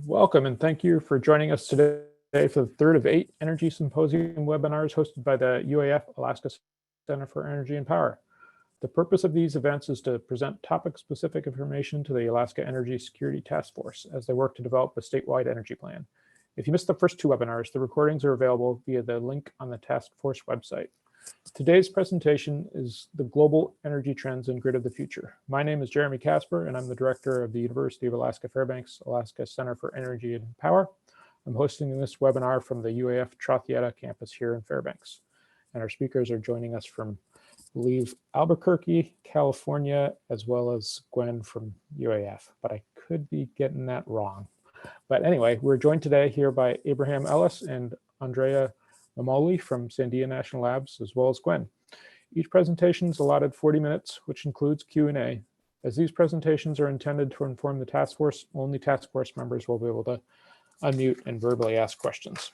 Welcome and thank you for joining us today for the third of 8 Energy Symposium webinars hosted by the UAF Alaska Center for Energy and Power. The purpose of these events is to present topic-specific information to the Alaska Energy Security Task Force as they work to develop a statewide energy plan. If you missed the first 2 webinars, the recordings are available via the link on the task force website. Today's presentation is the Global Energy Trends and Grid of the Future. My name is Jeremy Casper, and I'm the director of the University of Alaska Fairbanks Alaska Center for Energy and Power. I'm hosting this webinar from the UAF Trothieta campus here in Fairbanks. And our speakers are joining us from, I believe, Albuquerque, California, as well as Gwen from UAF, but I could be getting that wrong. But anyway, we're joined today here by Abraham Ellis and Andrea Mamoli from Sandia National Labs, as well as Gwen. Each presentation is allotted 40 minutes, which includes Q&A. As these presentations are intended to inform the task force, only task force members will be able to unmute and verbally ask questions.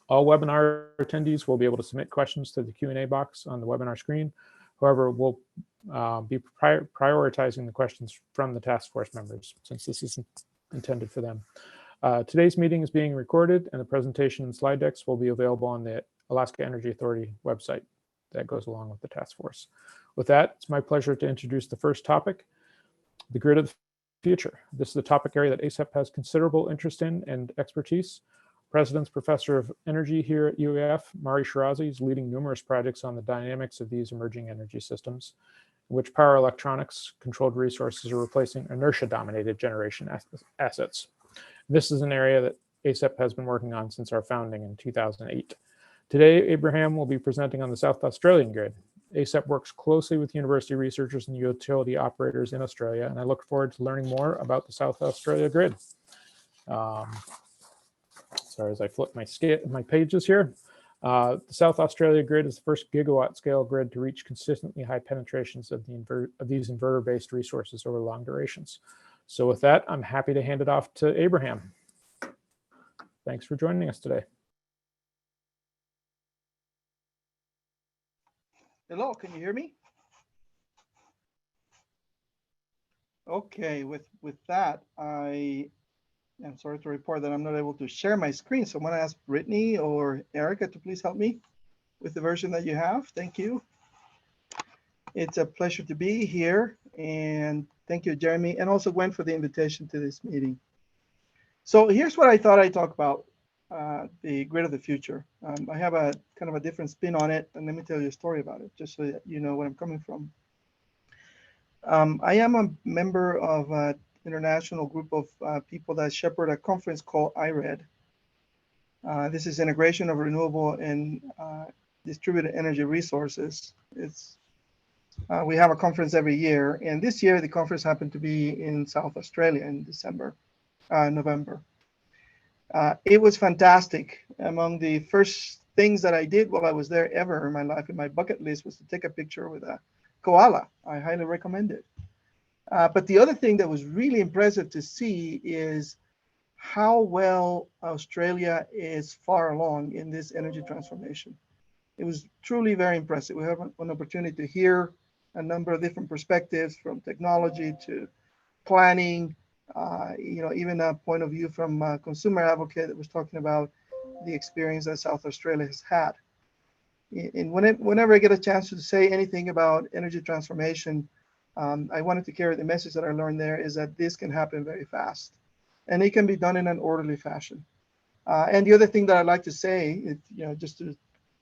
All webinar attendees will be able to submit questions to the Q&A box on the webinar screen. However, we'll be prioritizing the questions from the task force members since this isn't intended for them. Today's meeting is being recorded and the presentation and slide decks will be available on the Alaska Energy Authority website that goes along with the task force. With that, it's my pleasure to introduce the first topic, the grid of the future. This is the topic area that ACEP has considerable interest in and expertise. President's Professor of Energy here at UAF, Mari Shirazi, is leading numerous projects on the dynamics of these emerging energy systems, in which power electronics controlled resources are replacing inertia-dominated generation assets. This is an area that ACEP has been working on since our founding in 2008. Today, Abraham will be presenting on the South Australian grid. ACEP works closely with university researchers and utility operators in Australia, and I look forward to learning more about the South Australia grid. Sorry, as I flip my pages here. The South Australia grid is the first gigawatt scale grid to reach consistently high penetrations of these inverter-based resources over long durations. So with that, I'm happy to hand it off to Abraham. Thanks for joining us today. Hello, can you hear me? Okay, with that, I am sorry to report that I'm not able to share my screen. So I'm going to ask Brittany or Erica to please help me with the version that you have. Thank you. It's a pleasure to be here. And thank you, Jeremy, and also Gwen for the invitation to this meeting. So here's what I thought I'd talk about, the grid of the future. I have a kind of a different spin on it, and let me tell you a story about it, just so that you know where I'm coming from. I am a member of an international group of people that shepherd a conference called IRED. This is Integration of Renewable and Distributed Energy Resources. We have a conference every year, and this year the conference happened to be in South Australia in November. It was fantastic. Among the first things that I did while I was there ever in my life, in my bucket list, was to take a picture with a koala. I highly recommend it. But the other thing that was really impressive to see is how well Australia is far along in this energy transformation. It was truly very impressive. We have an opportunity to hear a number of different perspectives, from technology to planning, even a point of view from a consumer advocate that was talking about the experience that South Australia has had. And whenever I get a chance to say anything about energy transformation, I wanted to carry the message that I learned there is that this can happen very fast, and it can be done in an orderly fashion. And the other thing that I'd like to say, just to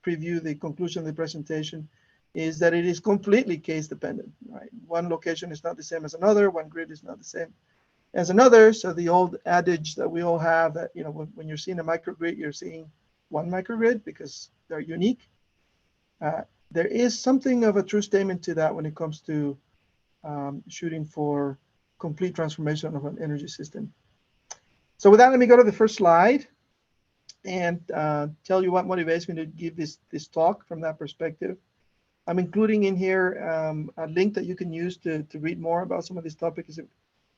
preview the conclusion of the presentation, is that it is completely case dependent, right? One location is not the same as another, one grid is not the same as another. So the old adage that we all have that, when you're seeing a microgrid, you're seeing one microgrid because they're unique. There is something of a true statement to that when it comes to shooting for complete transformation of an energy system. So with that, let me go to the first slide and tell you what motivates me to give this talk from that perspective. I'm including in here a link that you can use to read more about some of these topics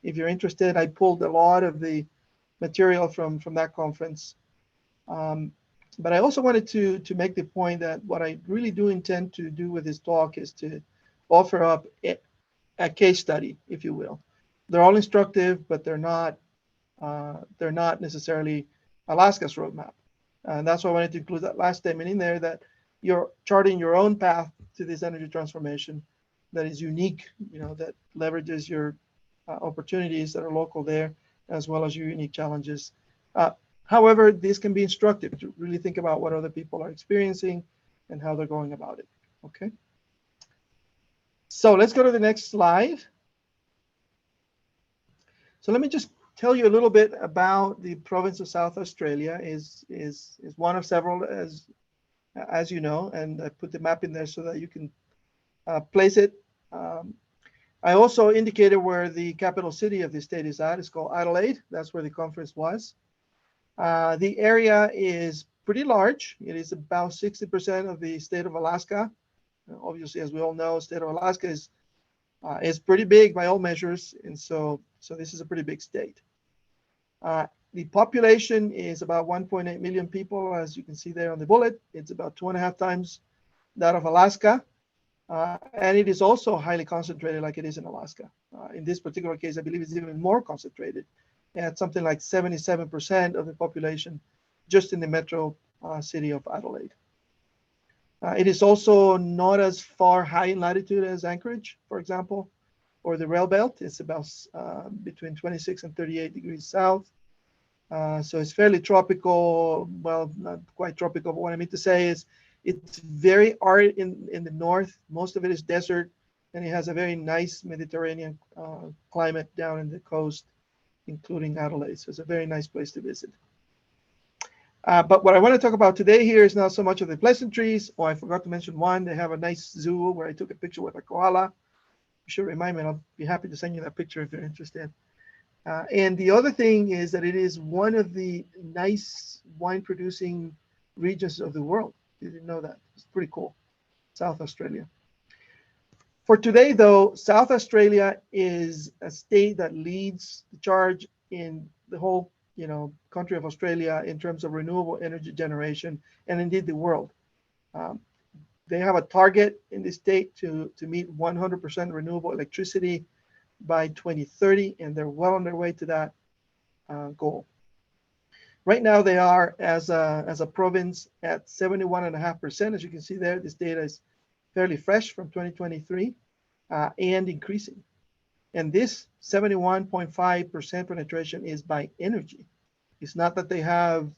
if you're interested. I pulled a lot of the material from that conference. But I also wanted to make the point that what I really do intend to do with this talk is to offer up a case study, if you will. They're all instructive, but they're not They're not necessarily Alaska's roadmap. And that's why I wanted to include that last statement in there, that you're charting your own path to this energy transformation that is unique, that leverages your opportunities that are local there, as well as your unique challenges. However, this can be instructive to really think about what other people are experiencing and how they're going about it. Okay. So let's go to the next slide. So let me just tell you a little bit about the province of South Australia. Is one of several, as you know, and I put the map in there so that you can place it. I also indicated where the capital city of the state is at. It's called Adelaide. That's where the conference was. The area is pretty large. It is about 60% of the state of Alaska. Obviously, as we all know, state of Alaska is pretty big by all measures, and so this is a pretty big state. The population is about 1.8 million people, as you can see there on the bullet. It's about 2.5 times that of Alaska, and it is also highly concentrated like it is in Alaska. In this particular case, I believe it's even more concentrated at something like 77% of the population just in the metro city of Adelaide. It is also not as far high in latitude as Anchorage, for example, or the rail belt. It's about between 26 and 38 degrees south. So it's fairly tropical. Well, not quite tropical, but what I mean to say is it's very arid in the north. Most of it is desert, and it has a very nice Mediterranean climate down in the coast, including Adelaide. So it's a very nice place to visit. But what I want to talk about today here is not so much of the pleasantries. Oh, I forgot to mention one. They have a nice zoo where I took a picture with a koala. You should remind me, and I'll be happy to send you that picture if you're interested. And the other thing is that it is one of the nice wine producing regions of the world. You didn't know that. It's pretty cool. South Australia. For today, though, South Australia is a state that leads the charge in the whole, country of Australia in terms of renewable energy generation, and indeed the world. They have a target in the state to meet 100% renewable electricity by 2030, and they're well on their way to that goal. Right now, they are, as a province, at 71.5%. As you can see there, this data is fairly fresh from 2023 and increasing. And this 71.5% penetration is by energy. It's not that they have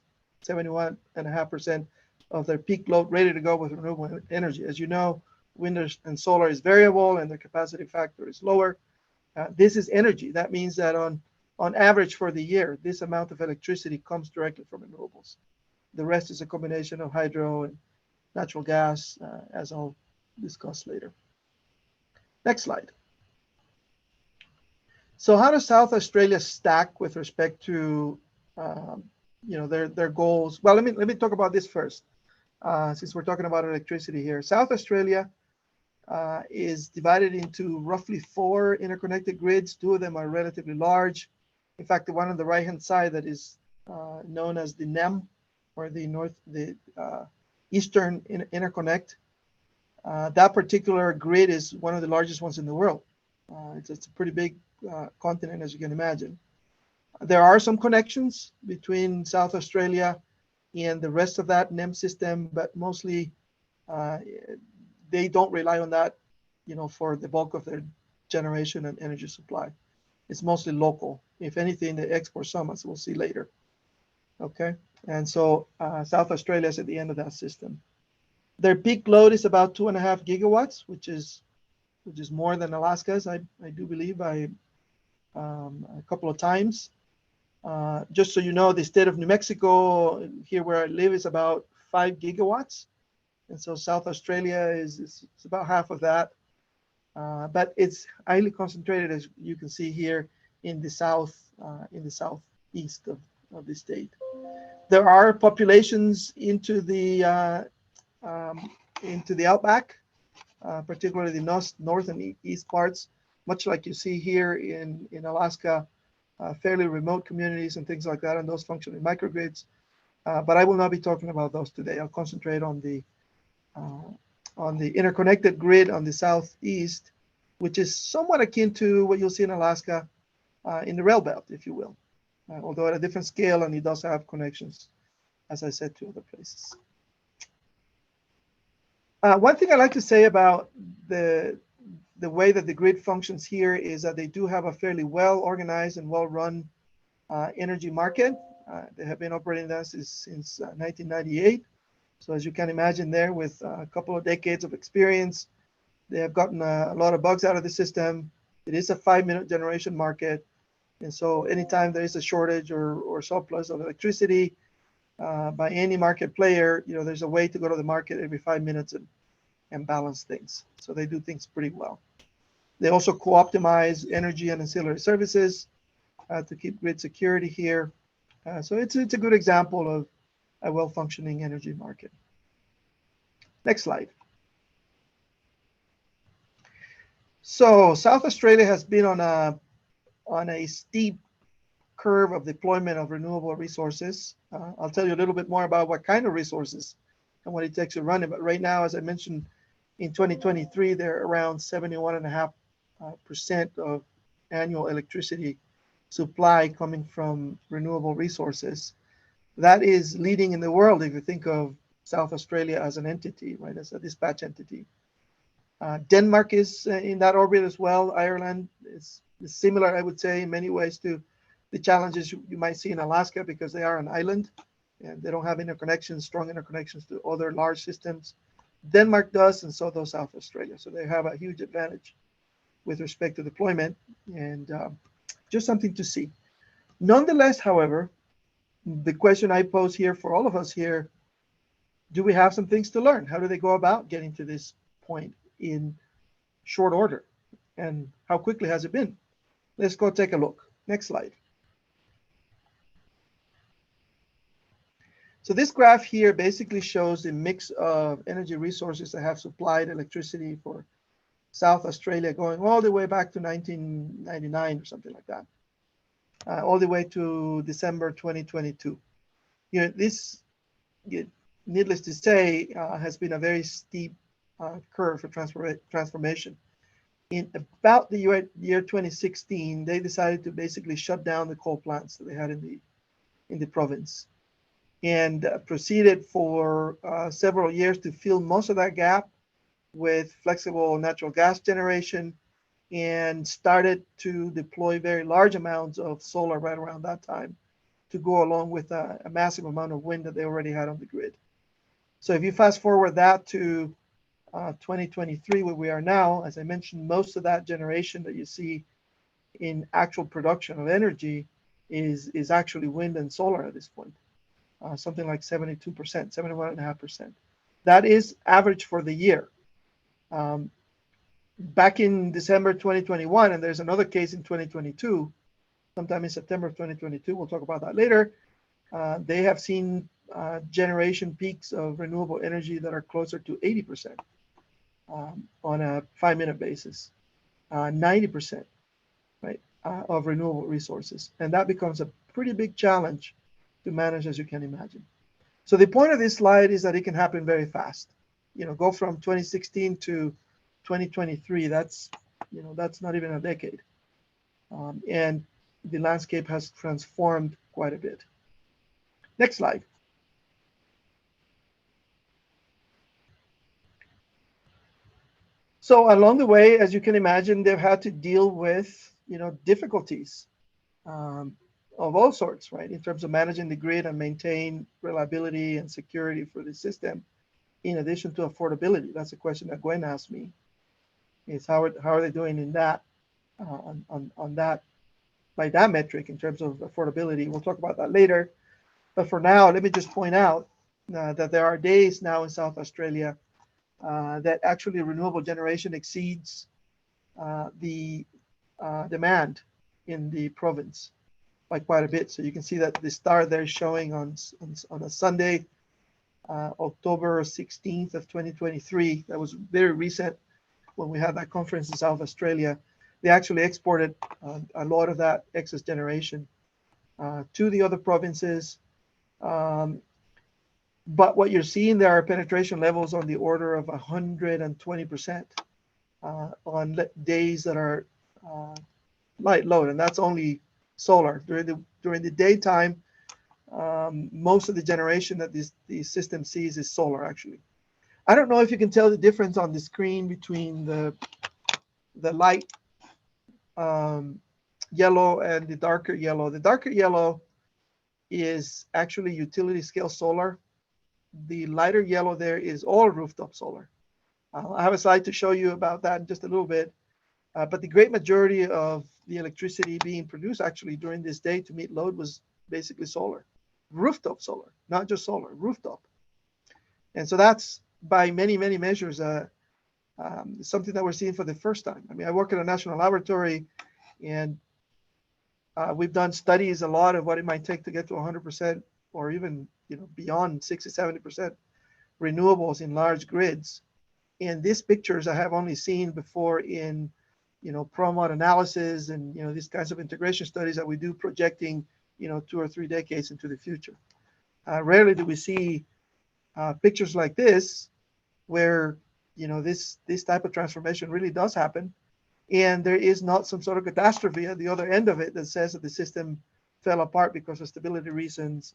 71.5% of their peak load ready to go with renewable energy. As you know, wind and solar is variable and their capacity factor is lower. This is energy. That means that on average for the year, this amount of electricity comes directly from renewables. The rest is a combination of hydro and natural gas, as I'll discuss later. Next slide. So how does South Australia stack with respect to their goals? Well, let me talk about this first, since we're talking about electricity here. South Australia is divided into roughly 4 interconnected grids. 2 of them are relatively large. In fact, the one on the right-hand side that is known as the NEM, or the Eastern Interconnect, that particular grid is one of the largest ones in the world. It's a pretty big continent, as you can imagine. There are some connections between South Australia and the rest of that NEM system, but mostly they don't rely on that, for the bulk of their generation and energy supply. It's mostly local. If anything, they export some, as we'll see later. Okay, and so South Australia is at the end of that system. Their peak load is about 2.5 gigawatts, which is more than Alaska's, I do believe, by a couple of times. Just so you know, the state of New Mexico, here where I live, is about 5 gigawatts. And so South Australia is about half of that. But it's highly concentrated, as you can see here, in the southeast of the state. There are populations into the outback, particularly the north and east parts, much like you see here in Alaska, fairly remote communities and things like that, and those function in microgrids. But I will not be talking about those today. I'll concentrate on the interconnected grid on the southeast, which is somewhat akin to what you'll see in Alaska in the rail belt, if you will. although at a different scale, and it does have connections, as I said, to other places. One thing I like to say about the way that the grid functions here is that they do have a fairly well organized and well run energy market. They have been operating that since 1998. So as you can imagine there, with a couple of decades of experience, they have gotten a lot of bugs out of the system. It is a 5-minute generation market. And so anytime there is a shortage or surplus of electricity by any market player, there's a way to go to the market every 5 minutes and balance things. So they do things pretty well. They also co-optimize energy and ancillary services to keep grid security here. So it's a good example of a well-functioning energy market. Next slide. So South Australia has been on a steep curve of deployment of renewable resources. I'll tell you a little bit more about what kind of resources and what it takes to run it. But right now, as I mentioned, in 2023, they're around 71.5% of annual electricity supply coming from renewable resources. That is leading in the world if you think of South Australia as an entity, right, as a dispatch entity. Denmark is in that orbit as well. Ireland is similar, I would say, in many ways to the challenges you might see in Alaska, because they are an island and they don't have interconnections, strong interconnections to other large systems. Denmark does, and so does South Australia. So they have a huge advantage with respect to deployment, and just something to see. Nonetheless, however, the question I pose here for all of us here, do we have some things to learn? How do they go about getting to this point in short order? And how quickly has it been? Let's go take a look. Next slide. So this graph here basically shows the mix of energy resources that have supplied electricity for South Australia going all the way back to 1999 or something like that, all the way to December 2022. This, needless to say, has been a very steep curve for transformation. In about the year 2016, they decided to basically shut down the coal plants that they had in the province, and proceeded for several years to fill most of that gap with flexible natural gas generation, and started to deploy very large amounts of solar right around that time to go along with a massive amount of wind that they already had on the grid. So if you fast forward that to 2023, where we are now, as I mentioned, most of that generation that you see in actual production of energy is actually wind and solar at this point, something like 72%, 71.5%. That is average for the year. Back in December 2021, and there's another case in 2022, sometime in September of 2022, we'll talk about that later, they have seen generation peaks of renewable energy that are closer to 80% on a 5-minute basis, 90%, right, of renewable resources. And that becomes a pretty big challenge to manage, as you can imagine. So the point of this slide is that it can happen very fast. Go from 2016 to 2023. That's not even a decade. And the landscape has transformed quite a bit. Next slide. So along the way, as you can imagine, they've had to deal with difficulties of all sorts, right, in terms of managing the grid and maintain reliability and security for the system, in addition to affordability. That's a question that Gwen asked me, is how are they doing in that, on that, by that metric in terms of affordability. We'll talk about that later. But for now, let me just point out that there are days now in South Australia that actually renewable generation exceeds the demand in the province by quite a bit. So you can see that the star there is showing on a Sunday, October 16th of 2023. That was very recent when we had that conference in South Australia. They actually exported a lot of that excess generation to the other provinces. But what you're seeing there are penetration levels on the order of 120% on days that are light load. And that's only solar. During the daytime, most of the generation that the system sees is solar, actually. I don't know if you can tell the difference on the screen between the light yellow and the darker yellow. The darker yellow is actually utility scale solar. The lighter yellow there is all rooftop solar. I have a slide to show you about that in just a little bit. But the great majority of the electricity being produced actually during this day to meet load was basically solar, rooftop solar, not just solar, rooftop. And so that's by many, many measures something that we're seeing for the first time. I mean, I work in a national laboratory, and we've done studies a lot of what it might take to get to 100% or even beyond 60, 70% renewables in large grids. And these pictures I have only seen before in pro-mod analysis and these kinds of integration studies that we do projecting 2 or 3 decades into the future. Rarely do we see pictures like this where this type of transformation really does happen, and there is not some sort of catastrophe at the other end of it that says that the system fell apart because of stability reasons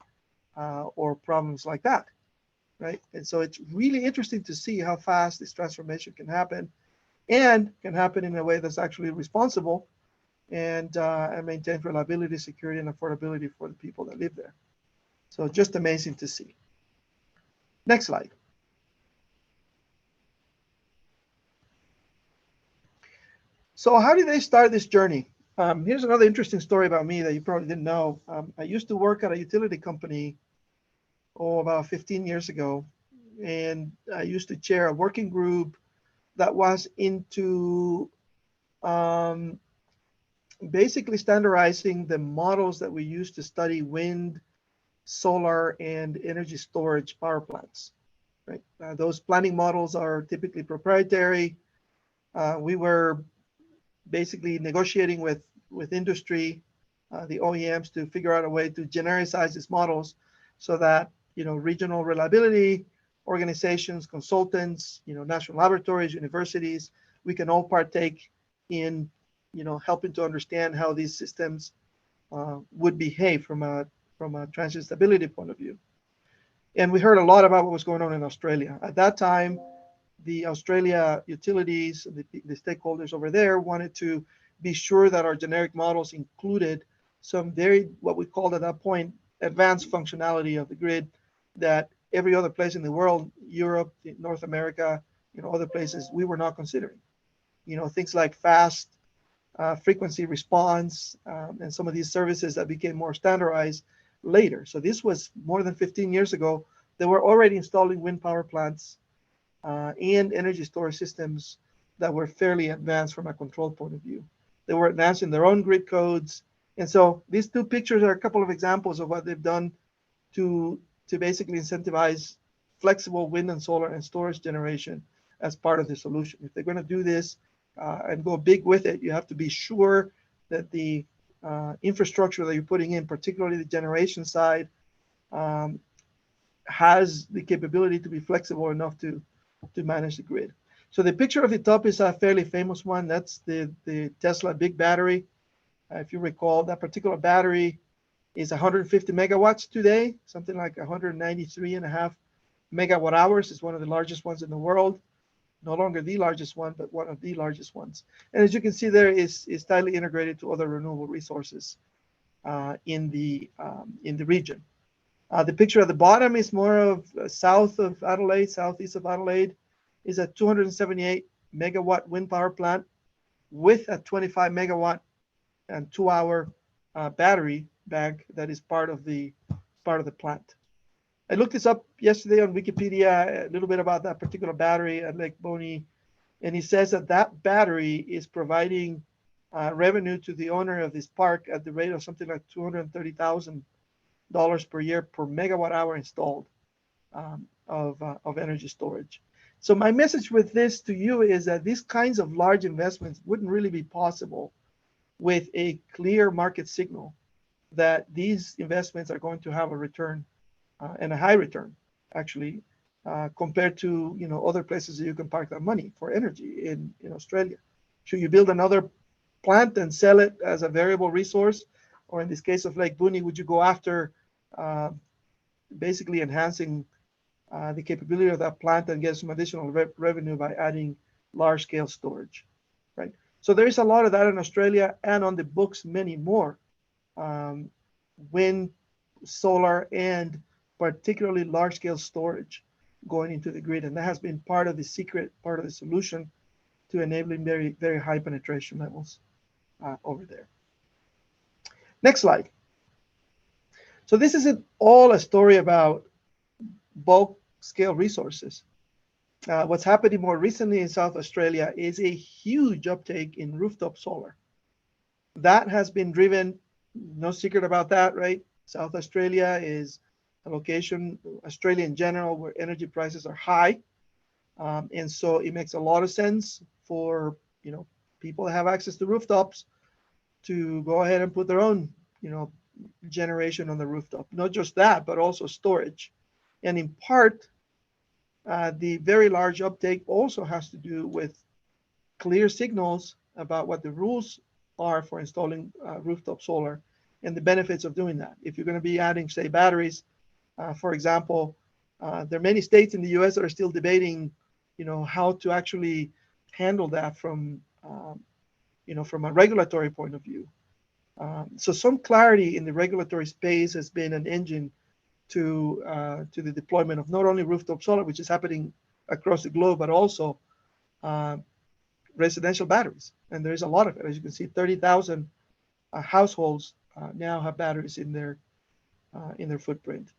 or problems like that, right? And so it's really interesting to see how fast this transformation can happen, and can happen in a way that's actually responsible and maintains reliability, security, and affordability for the people that live there. So just amazing to see. Next slide. So how did they start this journey? Here's another interesting story about me that you probably didn't know. I used to work at a utility company about 15 years ago, and I used to chair a working group that was into basically standardizing the models that we use to study wind, solar, and energy storage power plants. Right? Those planning models are typically proprietary. We were basically negotiating with industry, the OEMs, to figure out a way to genericize these models so that regional reliability organizations, consultants, national laboratories, universities, we can all partake in helping to understand how these systems would behave from a transient stability point of view. And we heard a lot about what was going on in Australia. At that time, the Australia utilities, the stakeholders over there, wanted to be sure that our generic models included some very, what we called at that point, advanced functionality of the grid that every other place in the world, Europe, North America, other places, we were not considering. Things like fast frequency response and some of these services that became more standardized later. So this was more than 15 years ago. They were already installing wind power plants and energy storage systems that were fairly advanced from a control point of view. They were advanced in their own grid codes. And so these two pictures are a couple of examples of what they've done to basically incentivize flexible wind and solar and storage generation as part of the solution. If they're going to do this and go big with it, you have to be sure that the infrastructure that you're putting in, particularly the generation side, has the capability to be flexible enough to manage the grid. So the picture at the top is a fairly famous one. That's the Tesla big battery. If you recall, that particular battery is 150 megawatts today, something like 193.5 megawatt hours. It's one of the largest ones in the world. No longer the largest one, but one of the largest ones. And as you can see there, is tightly integrated to other renewable resources in the region. The picture at the bottom is more of south of Adelaide, southeast of Adelaide, is a 278 megawatt wind power plant with a 25 megawatt and 2-hour battery bank that is part of the plant. I looked this up yesterday on Wikipedia, a little bit about that particular battery at Lake Bonny, and he says that battery is providing revenue to the owner of this park at the rate of something like $230,000 per year per megawatt hour installed of energy storage. So my message with this to you is that these kinds of large investments wouldn't really be possible with a clear market signal that these investments are going to have a return and a high return, actually, compared to other places that you can park that money for energy in Australia. Should you build another plant and sell it as a variable resource or in this case of Lake Boone, would you go after basically enhancing the capability of that plant and get some additional revenue by adding large-scale storage, right? So there is a lot of that in Australia, and on the books, many more. Wind, solar, and particularly large-scale storage going into the grid. And that has been part of the secret, part of the solution to enabling very, very high penetration levels over there. Next slide. So this is all a story about bulk scale resources. What's happening more recently in South Australia is a huge uptake in rooftop solar. That has been driven, no secret about that, right? South Australia is a location, Australia in general, where energy prices are high. And so it makes a lot of sense for, people that have access to rooftops to go ahead and put their own, generation on the rooftop. Not just that, but also storage. And in part, the very large uptake also has to do with clear signals about what the rules are for installing rooftop solar and the benefits of doing that. If you're going to be adding, say, batteries, for example, there are many states in the U.S. that are still debating, how to actually handle that from a regulatory point of view. So some clarity in the regulatory space has been an engine to the deployment of not only rooftop solar, which is happening across the globe, but also residential batteries. And there is a lot of it. As you can see, 30,000 households now have batteries in their footprint.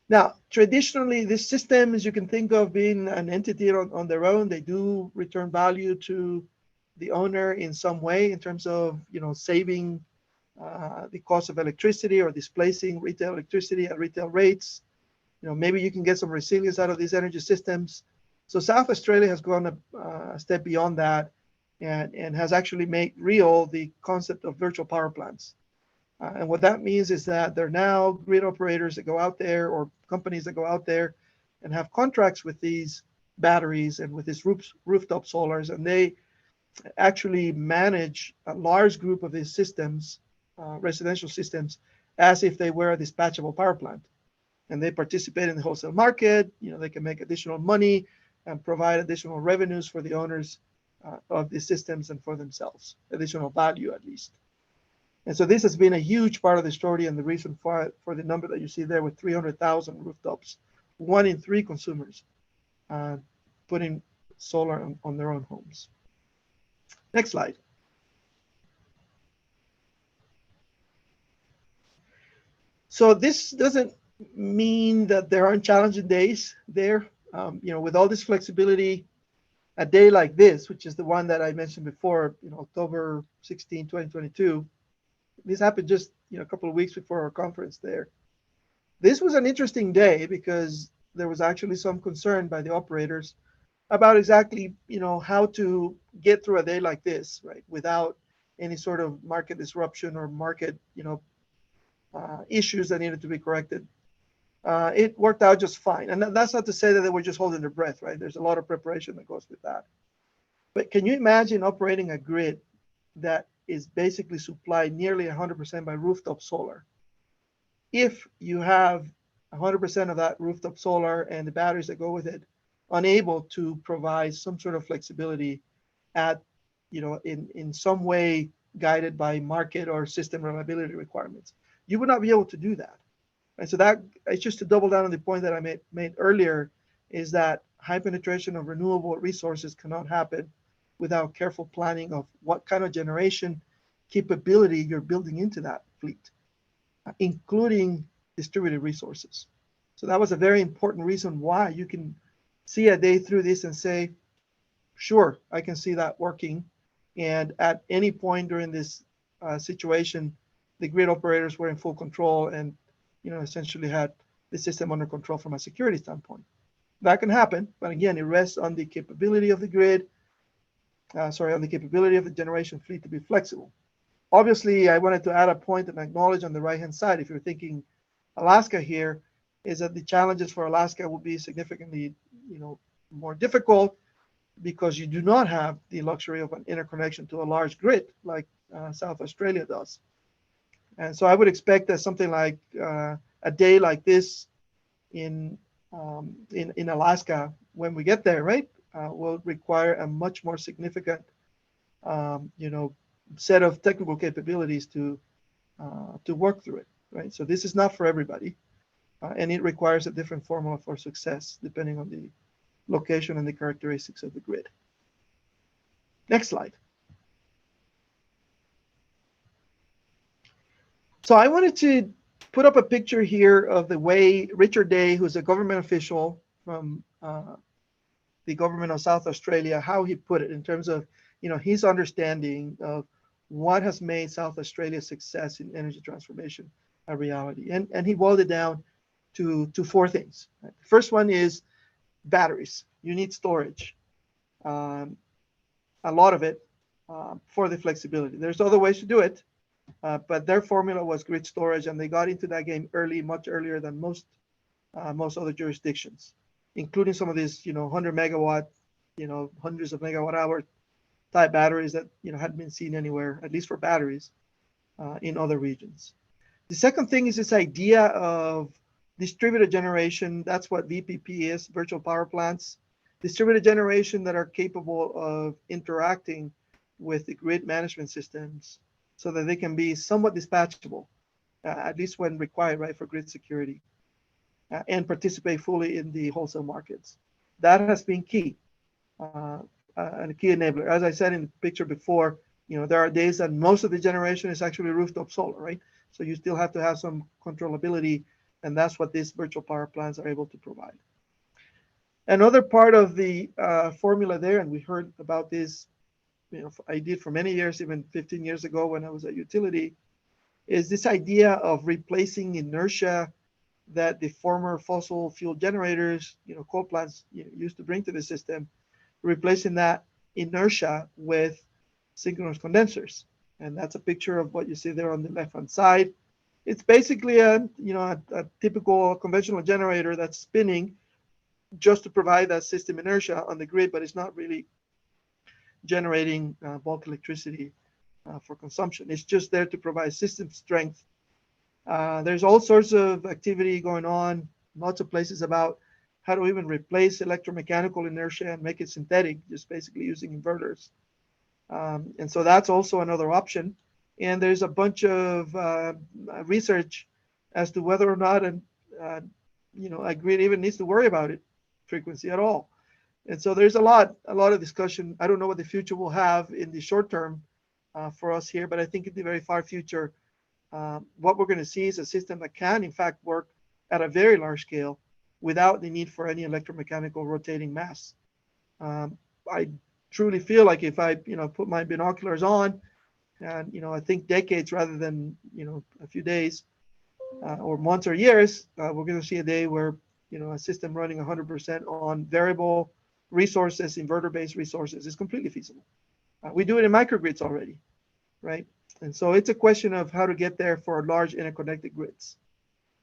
Now, traditionally, these systems you can think of being an entity on their own. They do return value to the owner in some way in terms of saving the cost of electricity or displacing retail electricity at retail rates. Maybe you can get some resilience out of these energy systems. So South Australia has gone a step beyond that and has actually made real the concept of virtual power plants. And what that means is that there are now grid operators that go out there, or companies that go out there and have contracts with these batteries and with these rooftop solars, and they actually manage a large group of these systems, residential systems, as if they were a dispatchable power plant. And they participate in the wholesale market. They can make additional money and provide additional revenues for the owners of these systems and for themselves, additional value at least. And so this has been a huge part of the story and the reason for the number that you see there with 300,000 rooftops, 1 in 3 consumers putting solar on their own homes. Next slide. So this doesn't mean that there aren't challenging days there. With all this flexibility, a day like this, which is the one that I mentioned before, October 16, 2022, this happened just a couple of weeks before our conference there. This was an interesting day because there was actually some concern by the operators about exactly how to get through a day like this, right, without any sort of market disruption or market issues that needed to be corrected. It worked out just fine, and that's not to say that they were just holding their breath, right? There's a lot of preparation that goes with that. But can you imagine operating a grid that is basically supplied nearly 100% by rooftop solar? If you have 100% of that rooftop solar and the batteries that go with it unable to provide some sort of flexibility at, in some way guided by market or system reliability requirements, you would not be able to do that. And so that it's just to double down on the point that I made earlier, is that high penetration of renewable resources cannot happen without careful planning of what kind of generation capability you're building into that fleet, including distributed resources. So that was a very important reason why you can see a day through this and say, sure, I can see that working. And at any point during this situation, the grid operators were in full control and essentially had the system under control from a security standpoint. That can happen, but again, it rests on the capability of the grid, on the capability of the generation fleet to be flexible. Obviously, I wanted to add a point and acknowledge on the right-hand side, if you're thinking Alaska here, is that the challenges for Alaska will be significantly, more difficult because you do not have the luxury of an interconnection to a large grid like South Australia does. And so I would expect that something like a day like this in Alaska, when we get there, right, will require a much more significant, set of technical capabilities to work through it, right? So this is not for everybody, and it requires a different formula for success depending on the location and the characteristics of the grid. Next slide. So I wanted to put up a picture here of the way Richard Day, who's a government official from the government of South Australia, how he put it in terms of, his understanding of what has made South Australia's success in energy transformation a reality. And he boiled it down to four things. Right? The first one is batteries. You need storage, a lot of it, for the flexibility. There's other ways to do it, but their formula was grid storage, and they got into that game early, much earlier than most other jurisdictions, including some of these, 100 megawatt, hundreds of megawatt hour type batteries that, hadn't been seen anywhere, at least for batteries, in other regions. The second thing is this idea of distributed generation. That's what VPP is, virtual power plants. Distributed generation that are capable of interacting with the grid management systems so that they can be somewhat dispatchable, at least when required, right, for grid security, and participate fully in the wholesale markets. That has been key, and a key enabler. As I said in the picture before, there are days that most of the generation is actually rooftop solar, right? So you still have to have some controllability, and that's what these virtual power plants are able to provide. Another part of the formula there, and we heard about this, I did for many years, even 15 years ago when I was at utility, is this idea of replacing inertia that the former fossil fuel generators, coal plants, used to bring to the system, replacing that inertia with synchronous condensers. And that's a picture of what you see there on the left-hand side. It's basically a typical conventional generator that's spinning just to provide that system inertia on the grid, but it's not really generating bulk electricity for consumption. It's just there to provide system strength. There's all sorts of activity going on, lots of places about how to even replace electromechanical inertia and make it synthetic, just basically using inverters. And so that's also another option. And there's a bunch of research as to whether or not a grid even needs to worry about it frequency at all. And so there's a lot of discussion. I don't know what the future will have in the short term for us here, but I think in the very far future, what we're going to see is a system that can, in fact, work at a very large scale without the need for any electromechanical rotating mass. I truly feel like if I, put my binoculars on, and I think decades rather than a few days or months or years, we're going to see a day where a system running 100% on variable resources, inverter-based resources, is completely feasible. We do it in microgrids already, right? And so it's a question of how to get there for large interconnected grids.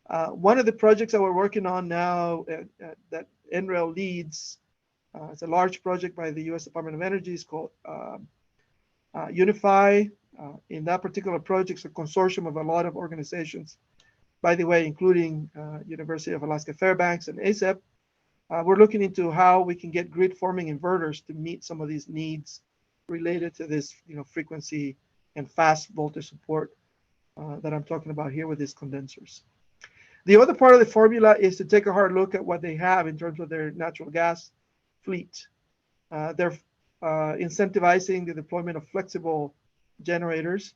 One of the projects that we're working on now that NREL leads, it's a large project by the U.S. Department of Energy. It's called Unify. In that particular project, it's a consortium of a lot of organizations, by the way, including University of Alaska Fairbanks and ACEP. We're looking into how we can get grid forming inverters to meet some of these needs related to this, frequency and fast voltage support that I'm talking about here with these condensers. The other part of the formula is to take a hard look at what they have in terms of their natural gas fleet. They're incentivizing the deployment of flexible generators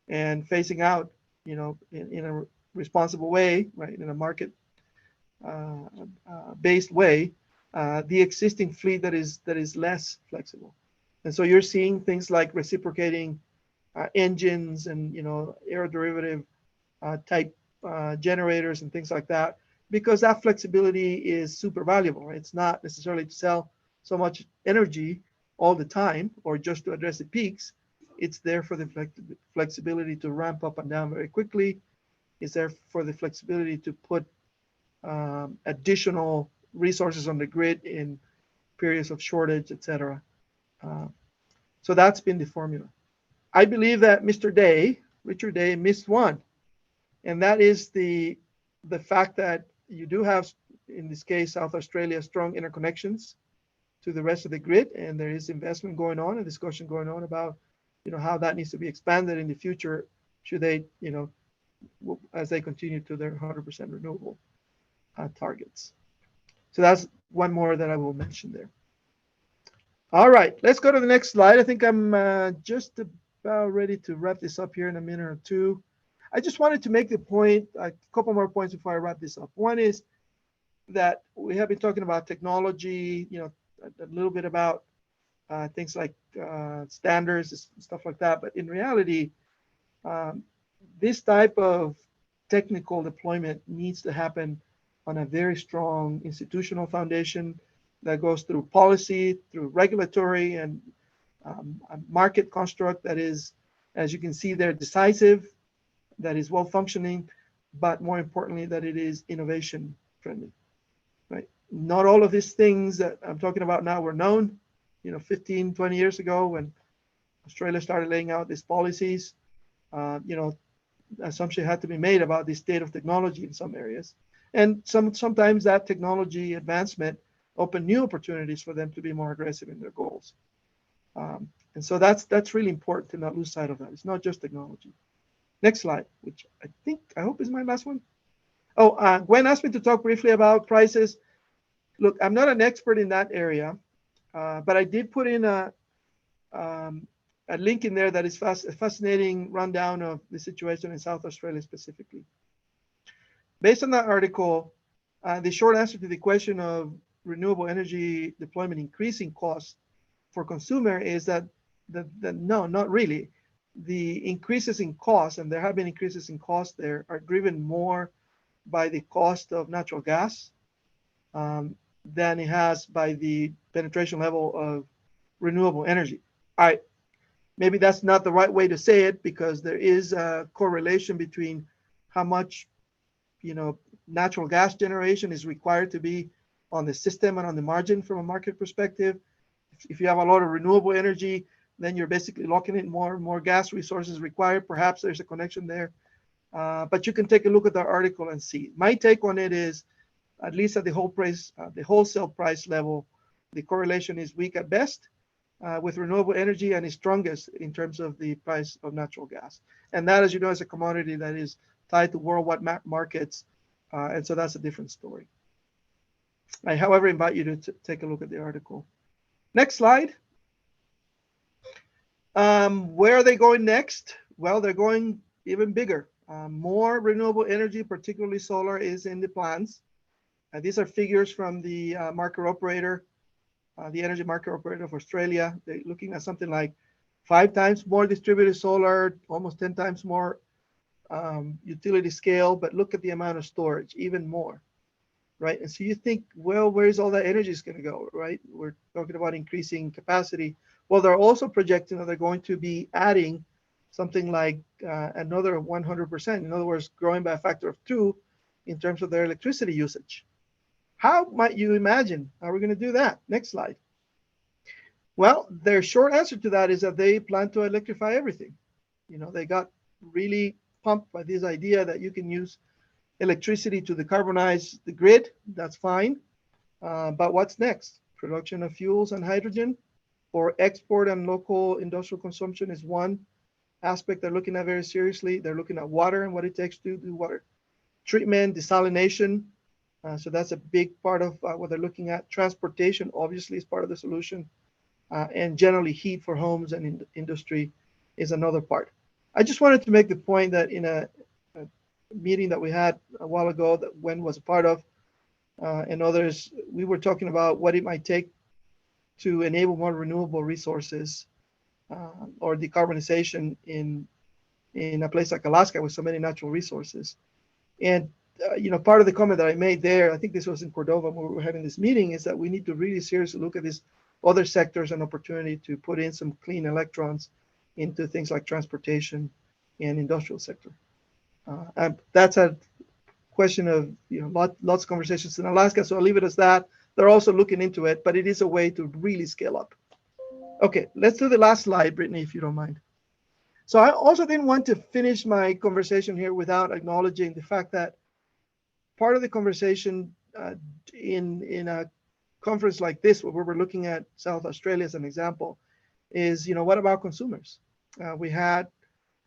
and phasing out, in a responsible way, right, in a market based way, the existing fleet that is less flexible. And so you're seeing things like reciprocating engines and aeroderivative type generators and things like that, because that flexibility is super valuable, right? It's not necessarily to sell so much energy all the time or just to address the peaks. It's there for the flexibility to ramp up and down very quickly. It's there for the flexibility to put additional resources on the grid in periods of shortage, etc. So that's been the formula. I believe that Richard Day, missed one. And that is the fact that you do have, in this case, South Australia, strong interconnections to the rest of the grid, and there is investment going on and discussion going on about, how that needs to be expanded in the future, should they, as they continue to their 100% renewable targets. So that's one more that I will mention there. All right, let's go to the next slide. I think I'm just about ready to wrap this up here in a minute or two. I just wanted to make the point, a couple more points before I wrap this up. One is that we have been talking about technology, a little bit about things like standards and stuff like that. But in reality, this type of technical deployment needs to happen on a very strong institutional foundation that goes through policy, through regulatory, and a market construct that is, as you can see there, decisive, that is well functioning, but more importantly, that it is innovation friendly, right? Not all of these things that I'm talking about now were known, 15, 20 years ago when Australia started laying out these policies. Assumption had to be made about the state of technology in some areas. And sometimes that technology advancement opened new opportunities for them to be more aggressive in their goals. And so that's really important to not lose sight of that. It's not just technology. Next slide, which I hope is my last one. Oh, Gwen asked me to talk briefly about prices. Look, I'm not an expert in that area, but I did put in a link in there that is a fascinating rundown of the situation in South Australia specifically. Based on that article, the short answer to the question of renewable energy deployment increasing costs for consumer is that no, not really. The increases in cost, and there have been increases in cost there, are driven more by the cost of natural gas than it has by the penetration level of renewable energy. Maybe that's not the right way to say it, because there is a correlation between how much natural gas generation is required to be on the system and on the margin from a market perspective. If you have a lot of renewable energy, then you're basically locking in more gas resources required. Perhaps there's a connection there. But you can take a look at the article and see. My take on it is, at least at the wholesale price level, the correlation is weak at best with renewable energy, and is strongest in terms of the price of natural gas. And that, as you know, is a commodity that is tied to worldwide markets. And so that's a different story. I, however, invite you to take a look at the article. Next slide. Where are they going next? Well, they're going even bigger. More renewable energy, particularly solar, is in the plans. These are figures from the market operator, the energy market operator of Australia. They're looking at something like 5 times more distributed solar, almost 10 times more utility scale, but look at the amount of storage, even more, right? And so you think, well, where's all that energy is going to go, right? We're talking about increasing capacity. Well, they're also projecting that they're going to be adding something like another 100%. In other words, growing by a factor of 2 in terms of their electricity usage. How might you imagine how we're going to do that? Next slide. Well, their short answer to that is that they plan to electrify everything. They got really pumped by this idea that you can use electricity to decarbonize the grid. That's fine. But what's next? Production of fuels and hydrogen, or export and local industrial consumption is one aspect they're looking at very seriously. They're looking at water and what it takes to do water treatment, desalination. So that's a big part of what they're looking at. Transportation, obviously, is part of the solution. And generally, heat for homes and industry is another part. I just wanted to make the point that in a meeting that we had a while ago that Wen was a part of, and others, we were talking about what it might take to enable more renewable resources or decarbonization in a place like Alaska with so many natural resources. And part of the comment that I made there, I think this was in Cordova when we were having this meeting, is that we need to really seriously look at these other sectors and opportunity to put in some clean electrons into things like transportation and industrial sector. And that's a question of lots of conversations in Alaska, so I'll leave it as that. They're also looking into it, but it is a way to really scale up. Okay, let's do the last slide, Brittany, if you don't mind. So I also didn't want to finish my conversation here without acknowledging the fact that part of the conversation in a conference like this, where we're looking at South Australia as an example, is, what about consumers? We had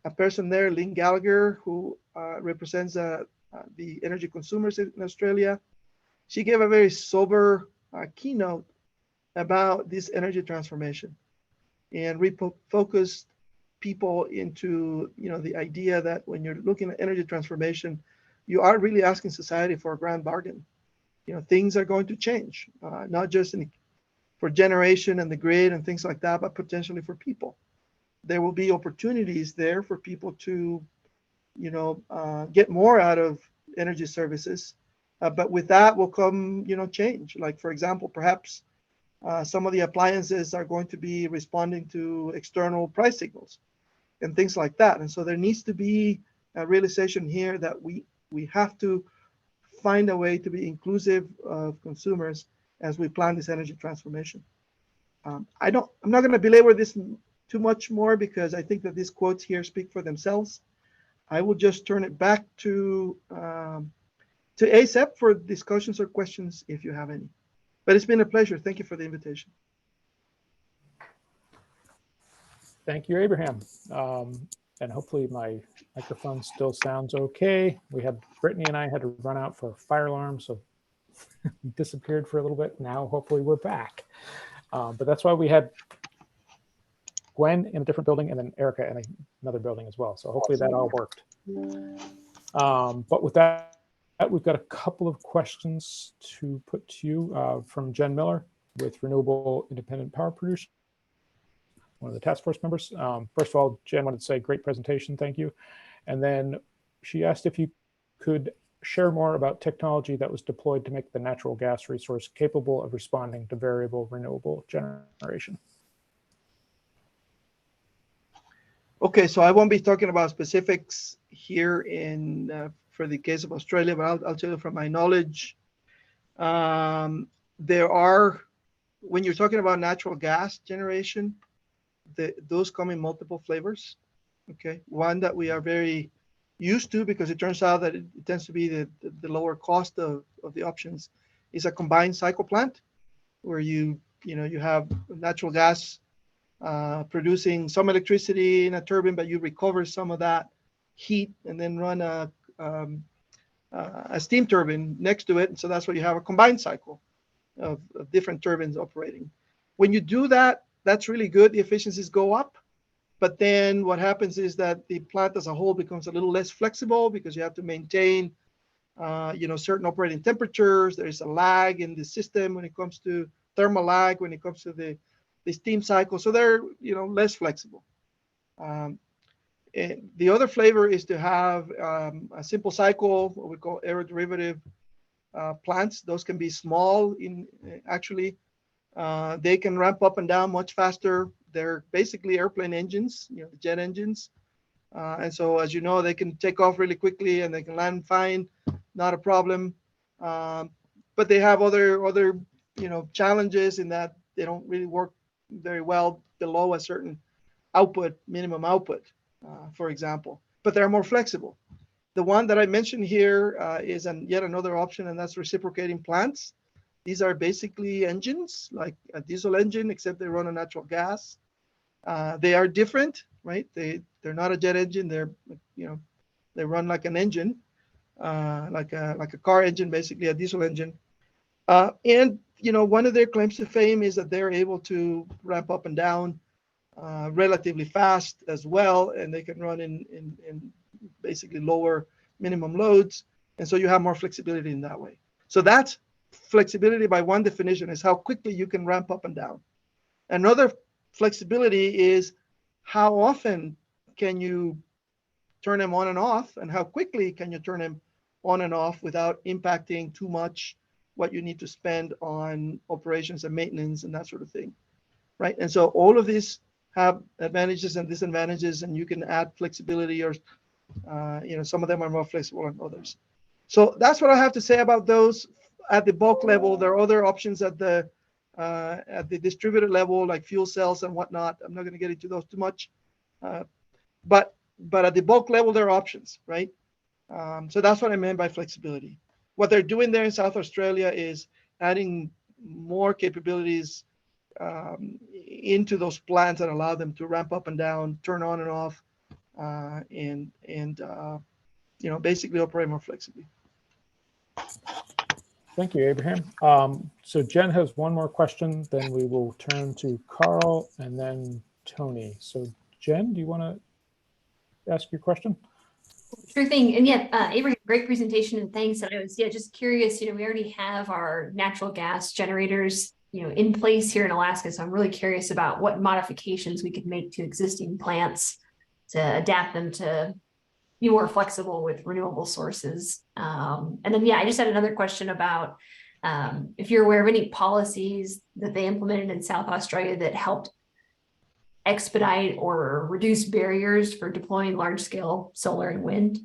a person there, Lynn Gallagher, who represents the energy consumers in Australia. She gave a very sober keynote about this energy transformation and refocused people into the idea that when you're looking at energy transformation, you are really asking society for a grand bargain. Things are going to change, not just for generation and the grid and things like that, but potentially for people. There will be opportunities there for people to, get more out of energy services. But with that will come, change. Like, for example, perhaps some of the appliances are going to be responding to external price signals and things like that. And so there needs to be a realization here that we have to find a way to be inclusive of consumers as we plan this energy transformation. I'm not going to belabor this too much more because I think that these quotes here speak for themselves. I will just turn it back to ASAP for discussions or questions if you have any. But it's been a pleasure. Thank you for the invitation. Thank you, Abraham. And hopefully my microphone still sounds okay. Brittany and I had to run out for a fire alarm, so we disappeared for a little bit. Now, hopefully we're back. But that's why we had Gwen in a different building and then Erica in another building as well. So hopefully that all worked. But with that, we've got a couple of questions to put to you from Jen Miller with Renewable Independent Power Producers, one of the task force members. First of all, Jen wanted to say great presentation, thank you. And then she asked if you could share more about technology that was deployed to make the natural gas resource capable of responding to variable renewable generation. Okay, so I won't be talking about specifics here for the case of Australia, but I'll tell you from my knowledge. There are, when you're talking about natural gas generation, those come in multiple flavors. Okay, one that we are very used to because it turns out that it tends to be the lower cost of the options is a combined cycle plant where you have natural gas producing some electricity in a turbine, but you recover some of that heat and then run a steam turbine next to it. And so that's where you have a combined cycle of different turbines operating. When you do that, that's really good. The efficiencies go up. But then what happens is that the plant as a whole becomes a little less flexible because you have to maintain certain operating temperatures. There's a lag in the system when it comes to thermal lag, when it comes to the steam cycle. So they're less flexible. The other flavor is to have a simple cycle, what we call aeroderivative plants. Those can be small actually. They can ramp up and down much faster. They're basically airplane engines, the jet engines. And so, as you know, they can take off really quickly and they can land fine, not a problem. But they have other challenges in that they don't really work very well below a certain minimum output, for example. But they're more flexible. The one that I mentioned here is yet another option, and that's reciprocating plants. These are basically engines, like a diesel engine, except they run on natural gas. They are different, right? They're not a jet engine. They run like an engine, like a car engine, basically a diesel engine. And one of their claims to fame is that they're able to ramp up and down relatively fast as well, and they can run in basically lower minimum loads, and so you have more flexibility in that way. So that's flexibility by one definition, is how quickly you can ramp up and down. Another flexibility is how often can you turn them on and off, and how quickly can you turn them on and off without impacting too much what you need to spend on operations and maintenance and that sort of thing, right? And so all of these have advantages and disadvantages, and you can add flexibility, or some of them are more flexible than others. So that's what I have to say about those. At the bulk level, there are other options at the distributed level, like fuel cells and whatnot. I'm not going to get into those too much. but at the bulk level, there are options, right? So that's what I meant by flexibility. What they're doing there in South Australia is adding more capabilities into those plants that allow them to ramp up and down, turn on and off, and basically operate more flexibly. Thank you, Abraham. So Jen has one more question, then we will turn to Carl and then Tony. So Jen, do you want to ask your question? Sure thing. And yeah, Abraham, great presentation and thanks. And I was just curious, we already have our natural gas generators, in place here in Alaska. So I'm really curious about what modifications we could make to existing plants to adapt them to be more flexible with renewable sources. And then, I just had another question about if you're aware of any policies that they implemented in South Australia that helped expedite or reduce barriers for deploying large-scale solar and wind?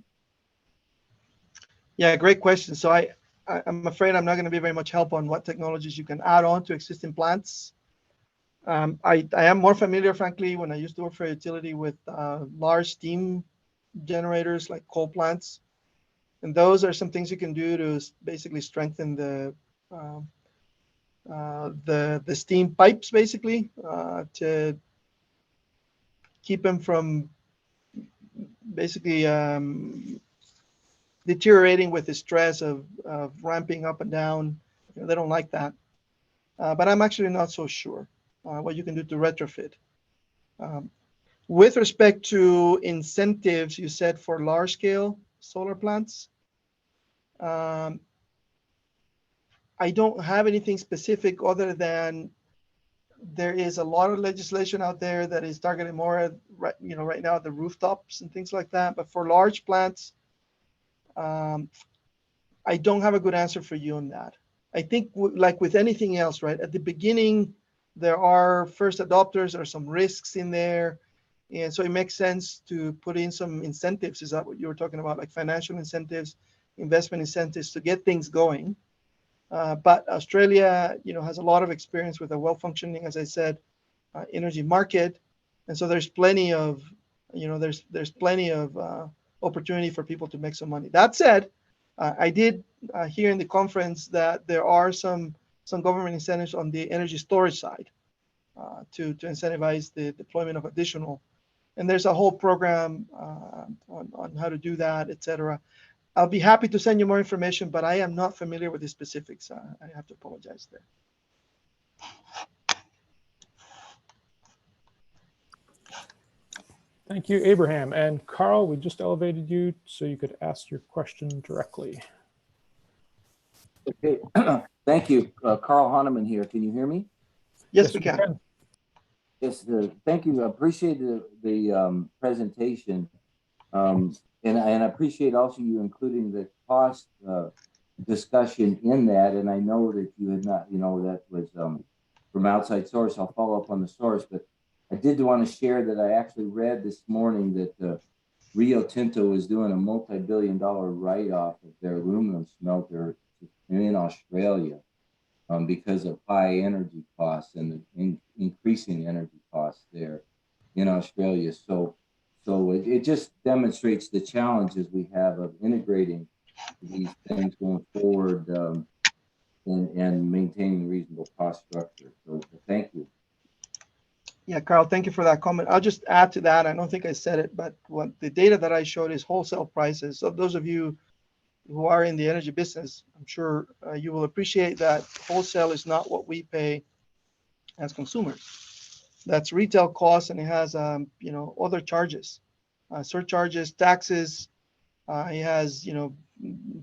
Yeah, great question. So I'm afraid I'm not going to be very much help on what technologies you can add on to existing plants. I am more familiar, frankly, when I used to work for a utility with large steam generators like coal plants. And those are some things you can do to basically strengthen the steam pipes, basically, to keep them from basically deteriorating with the stress of ramping up and down. They don't like that. But I'm actually not so sure what you can do to retrofit. With respect to incentives, you said for large-scale solar plants, I don't have anything specific other than there is a lot of legislation out there that is targeted more at right now at the rooftops and things like that. But for large plants, I don't have a good answer for you on that. I think like with anything else, right? At the beginning, there are first adopters, or some risks in there. And so it makes sense to put in some incentives. Is that what you were talking about? Like financial incentives, investment incentives to get things going. But Australia, has a lot of experience with a well-functioning, as I said, energy market. And so there's plenty of, there's plenty of opportunity for people to make some money. That said, I did hear in the conference that there are some government incentives on the energy storage side to incentivize the deployment of additional. And there's a whole program on how to do that, et cetera. I'll be happy to send you more information, but I am not familiar with the specifics. I have to apologize there. Thank you, Abraham. And Carl, we just elevated you so you could ask your question directly. Okay, thank you. Carl Hahnemann here. Can you hear me? Yes, we can. Yes, thank you. I appreciate the presentation. And I appreciate also you including the cost discussion in that. And I know that you had not, that was from outside source. I'll follow up on the source, but I did want to share that I actually read this morning that Rio Tinto is doing a multi-billion-dollar write-off of their aluminum smelter in Australia because of high energy costs and the increasing energy costs there in Australia. So it just demonstrates the challenges we have of integrating these things going forward and maintaining reasonable cost structure. So thank you. Yeah, Carl, thank you for that comment. I'll just add to that. I don't think I said it, but what the data that I showed is wholesale prices. So those of you who are in the energy business, I'm sure you will appreciate that wholesale is not what we pay as consumers. That's retail costs, and it has other charges, surcharges, taxes. It has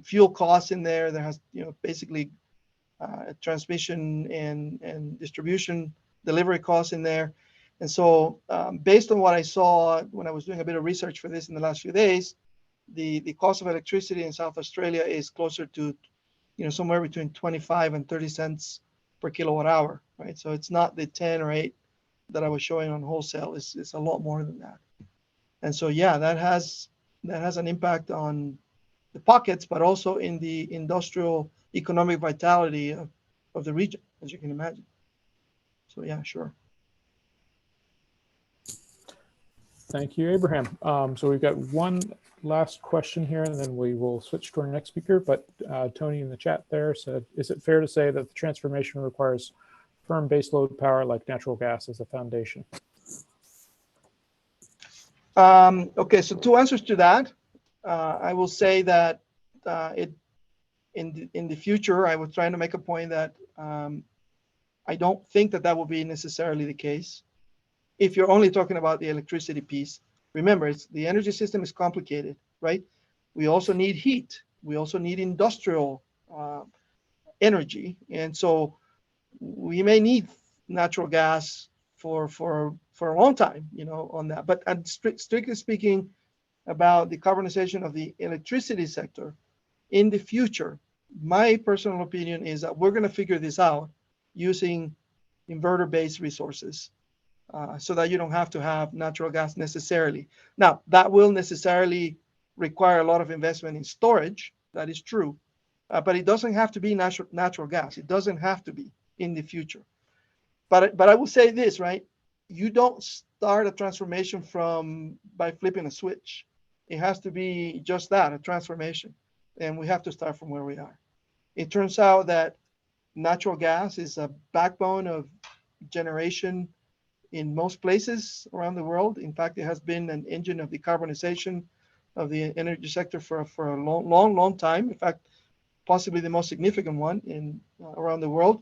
fuel costs in there. There has basically transmission and distribution delivery costs in there. And so based on what I saw when I was doing a bit of research for this in the last few days, the cost of electricity in South Australia is closer to somewhere between 25 and 30 cents per kilowatt hour, right? So it's not the 10 or 8 that I was showing on wholesale. It's a lot more than that. And so yeah, that has an impact on the pockets, but also in the industrial economic vitality of the region, as you can imagine. So yeah, sure. Thank you, Abraham. So we've got one last question here, and then we will switch to our next speaker. But Tony in the chat there said, is it fair to say that the transformation requires firm baseload power like natural gas as a foundation? Okay, so two answers to that. I will say that in the future, I was trying to make a point that I don't think that will be necessarily the case. If you're only talking about the electricity piece, remember, the energy system is complicated, right? We also need heat. We also need industrial energy. And so we may need natural gas for a long time, on that. But strictly speaking about the decarbonization of the electricity sector in the future, my personal opinion is that we're going to figure this out using inverter-based resources. So that you don't have to have natural gas necessarily. Now, that will necessarily require a lot of investment in storage. That is true. But it doesn't have to be natural gas. It doesn't have to be in the future. But I will say this, right? You don't start a transformation by flipping a switch. It has to be just that, a transformation. And we have to start from where we are. It turns out that natural gas is a backbone of generation in most places around the world. In fact, it has been an engine of decarbonization of the energy sector for a long time. In fact, possibly the most significant one around the world.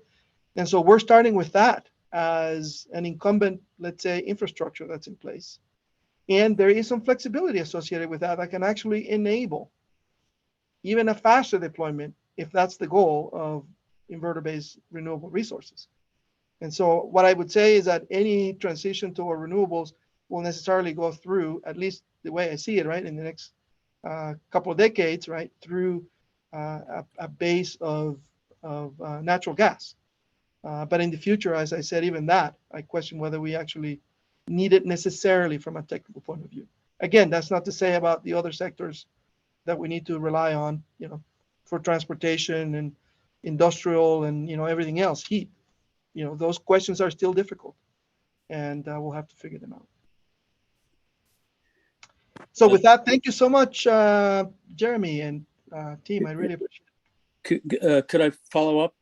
And so we're starting with that as an incumbent, let's say, infrastructure that's in place. And there is some flexibility associated with that can actually enable even a faster deployment if that's the goal of inverter-based renewable resources. And so what I would say is that any transition toward renewables will necessarily go through, at least the way I see it, right, in the next couple of decades, right, through a base of natural gas. But in the future, as I said, even that, I question whether we actually need it necessarily from a technical point of view. Again, that's not to say about the other sectors that we need to rely on, for transportation and industrial and, everything else, heat. Those questions are still difficult, and we'll have to figure them out. So with that, thank you so much, Jeremy and team. I really appreciate it. Could I follow up?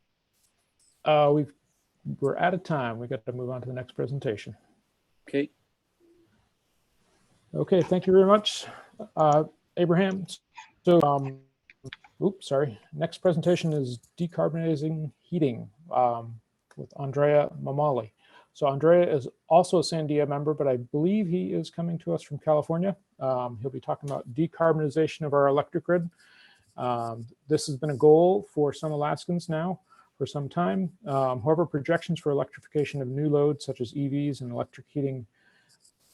We're out of time. We got to move on to the next presentation. Okay. Okay, thank you very much, Abraham. So, oops, sorry. Next presentation is decarbonizing heating with Andrea Mamali. So Andrea is also a Sandia member, but I believe he is coming to us from California. He'll be talking about decarbonization of our electric grid. This has been a goal for some Alaskans now for some time. However, projections for electrification of new loads such as EVs and electric heating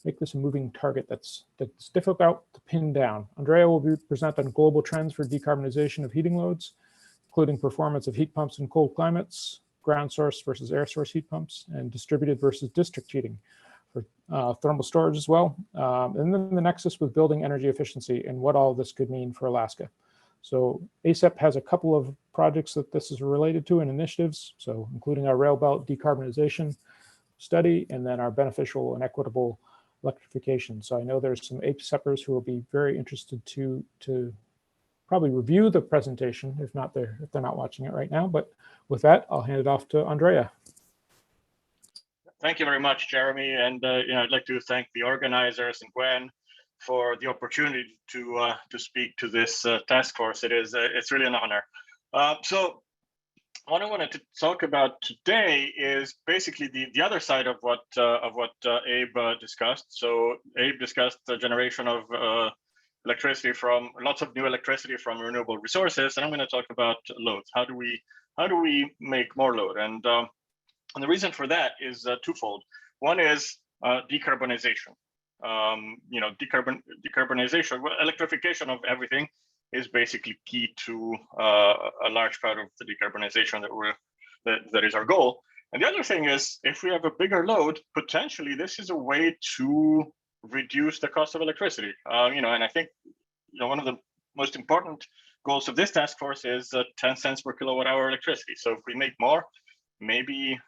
make this a moving target that's difficult to pin down. Andrea will present on global trends for decarbonization of heating loads, including performance of heat pumps in cold climates, ground source versus air source heat pumps, and distributed versus district heating for thermal storage as well. And then the nexus with building energy efficiency and what all this could mean for Alaska. So ACEP has a couple of projects that this is related to and initiatives, so including our rail belt decarbonization study and then our beneficial and equitable electrification. So I know there's some ACEPers who will be very interested to probably review the presentation if they're not watching it right now. But with that, I'll hand it off to Andrea. Thank you very much, Jeremy. And I'd like to thank the organizers and Gwen for the opportunity to speak to this task force. It's really an honor. So what I wanted to talk about today is basically the other side of what Abe discussed. So Abe discussed the generation of electricity from lots of new electricity from renewable resources, and I'm going to talk about loads. How do we make more load? And the reason for that is twofold. One is decarbonization. Decarbonization, well, electrification of everything is basically key to a large part of the decarbonization that is our goal. And the other thing is, if we have a bigger load, potentially this is a way to reduce the cost of electricity. And I think one of the most important goals of this task force is 10 cents per kilowatt hour electricity. So if we make more, maybe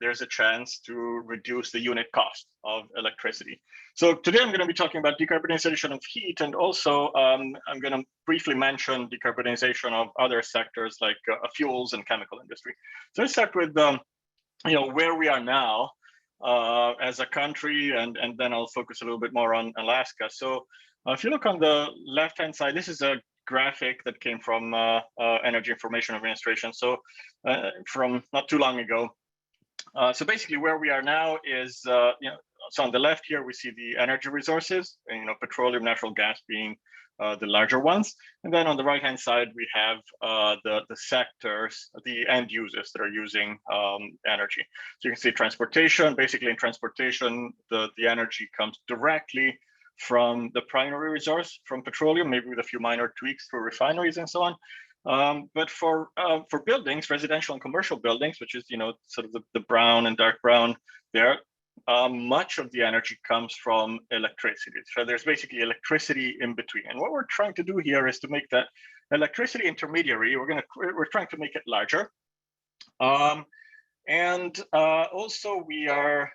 there's a chance to reduce the unit cost of electricity. So today I'm going to be talking about decarbonization of heat, and also I'm going to briefly mention decarbonization of other sectors like fuels and chemical industry. So let's start with where we are now as a country, and then I'll focus a little bit more on Alaska. So if you look on the left-hand side, this is a graphic that came from Energy Information Administration, so from not too long ago. So basically where we are now is, so on the left here, we see the energy resources, and, petroleum, natural gas being the larger ones. And then on the right-hand side, we have the sectors, the end users that are using energy. So you can see transportation. Basically in transportation, the energy comes directly from the primary resource, from petroleum, maybe with a few minor tweaks for refineries and so on. But for buildings, residential and commercial buildings, which is sort of the brown and dark brown there, much of the energy comes from electricity. So there's basically electricity in between. And what we're trying to do here is to make that electricity intermediary, we're trying to make it larger. And also we are,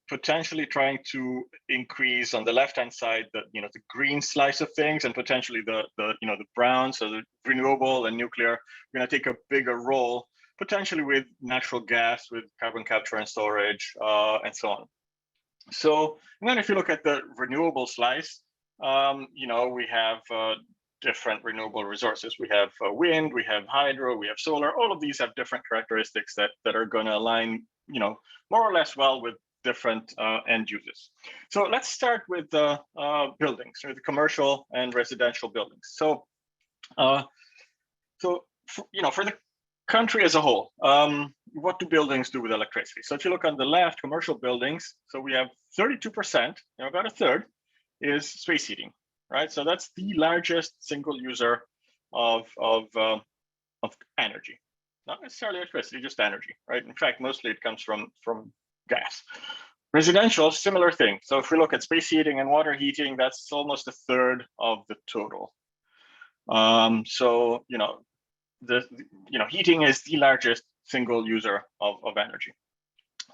potentially trying to increase on the left-hand side the green slice of things, and potentially the brown, so the renewable and nuclear. We're going to take a bigger role, potentially with natural gas, with carbon capture and storage, and so on. So, and then if you look at the renewable slice, we have different renewable resources. We have wind, we have hydro, we have solar. All of these have different characteristics that are going to align, more or less well with different end users. So let's start with the buildings, or the commercial and residential buildings. So, for the country as a whole, what do buildings do with electricity? So if you look on the left, commercial buildings, so we have 32%, about a third, is space heating, right? So that's the largest single user of energy, not necessarily electricity, just energy, right? In fact, mostly it comes from gas. Residential, similar thing. So if we look at space heating and water heating, that's almost a third of the total. So heating is the largest single user of energy.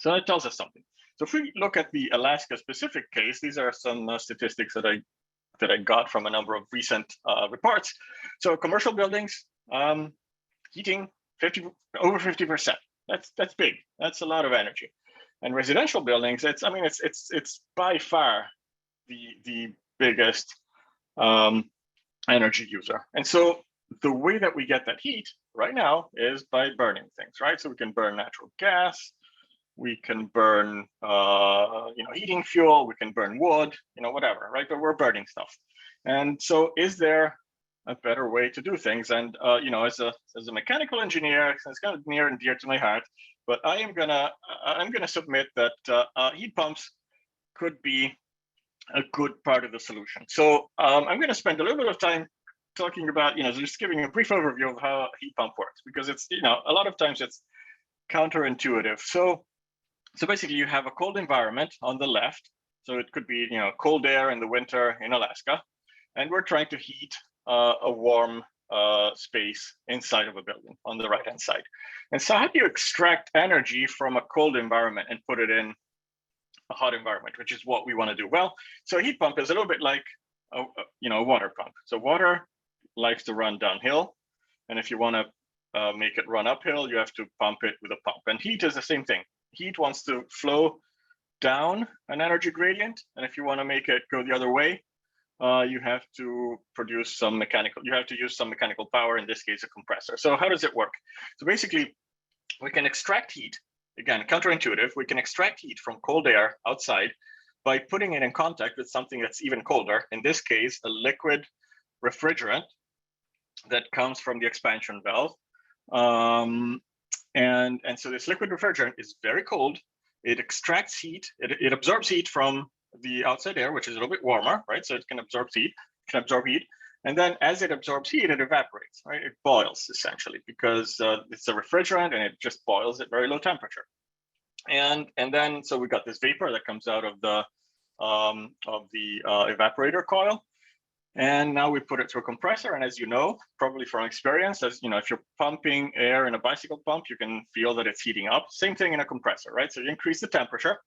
So that tells us something. So if we look at the Alaska specific case, these are some statistics that I got from a number of recent reports. So commercial buildings, heating over 50%. That's big. That's a lot of energy. And residential buildings, it's by far the biggest energy user. And so the way that we get that heat right now is by burning things, right? So we can burn natural gas, we can burn heating fuel, we can burn wood, whatever, right? But we're burning stuff. And so is there a better way to do things? And as a mechanical engineer, it's kind of near and dear to my heart, but I'm gonna submit that heat pumps could be a good part of the solution. So I'm gonna spend a little bit of time talking about, just giving a brief overview of how a heat pump works, because it's, a lot of times it's counterintuitive. So basically you have a cold environment on the left. So it could be, cold air in the winter in Alaska, and we're trying to heat a warm space inside of a building on the right-hand side. And so how do you extract energy from a cold environment and put it in a hot environment, which is what we want to do? Well, so a heat pump is a little bit like a water pump. So water likes to run downhill, and if you want to make it run uphill, you have to pump it with a pump. And heat is the same thing. Heat wants to flow down an energy gradient, and if you want to make it go the other way, you have to use some mechanical power, in this case a compressor. So how does it work? So basically we can extract heat, again counterintuitive, we can extract heat from cold air outside by putting it in contact with something that's even colder, in this case a liquid refrigerant that comes from the expansion valve. And so this liquid refrigerant is very cold. It extracts heat, it absorbs heat from the outside air, which is a little bit warmer, right? So it can absorb heat, and then as it absorbs heat, it evaporates, right? It boils essentially, because it's a refrigerant and it just boils at very low temperature. And then so we got this vapor that comes out of the evaporator coil. And now we put it through a compressor. And as you know, probably from experience, as you know, if you're pumping air in a bicycle pump, you can feel that it's heating up. Same thing in a compressor, right? So you increase the temperature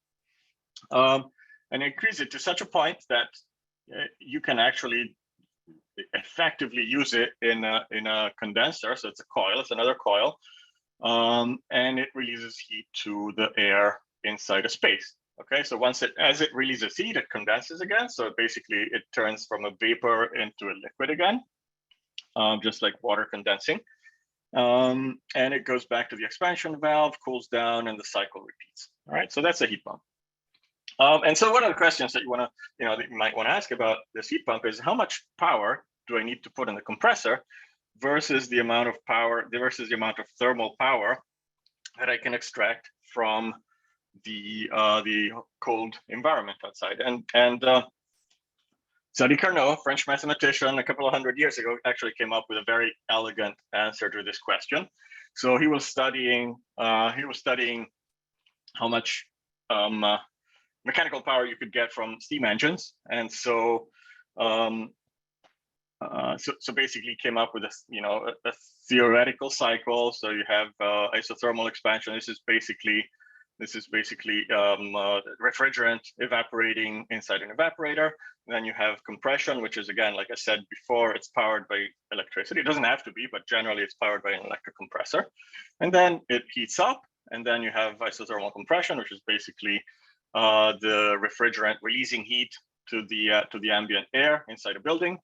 and increase it to such a point that you can actually effectively use it in a condenser. So it's a coil, it's another coil, and it releases heat to the air inside a space. Okay, so as it releases heat, it condenses again. So basically it turns from a vapor into a liquid again, just like water condensing. And it goes back to the expansion valve, cools down, and the cycle repeats. All right, so that's a heat pump. And so one of the questions that that you might want to ask about this heat pump is how much power do I need to put in the compressor versus the amount of power, versus the amount of thermal power that I can extract from the cold environment outside. And Sadi Carnot, French mathematician, a couple of 100 years ago, actually came up with a very elegant answer to this question. So he was studying how much mechanical power you could get from steam engines, and so basically came up with a theoretical cycle. So you have isothermal expansion. This is basically refrigerant evaporating inside an evaporator. And then you have compression, which is, again, like I said before, it's powered by electricity. It doesn't have to be, but generally it's powered by an electric compressor. And then it heats up, and then you have isothermal compression, which is basically the refrigerant releasing heat to the ambient air inside a building,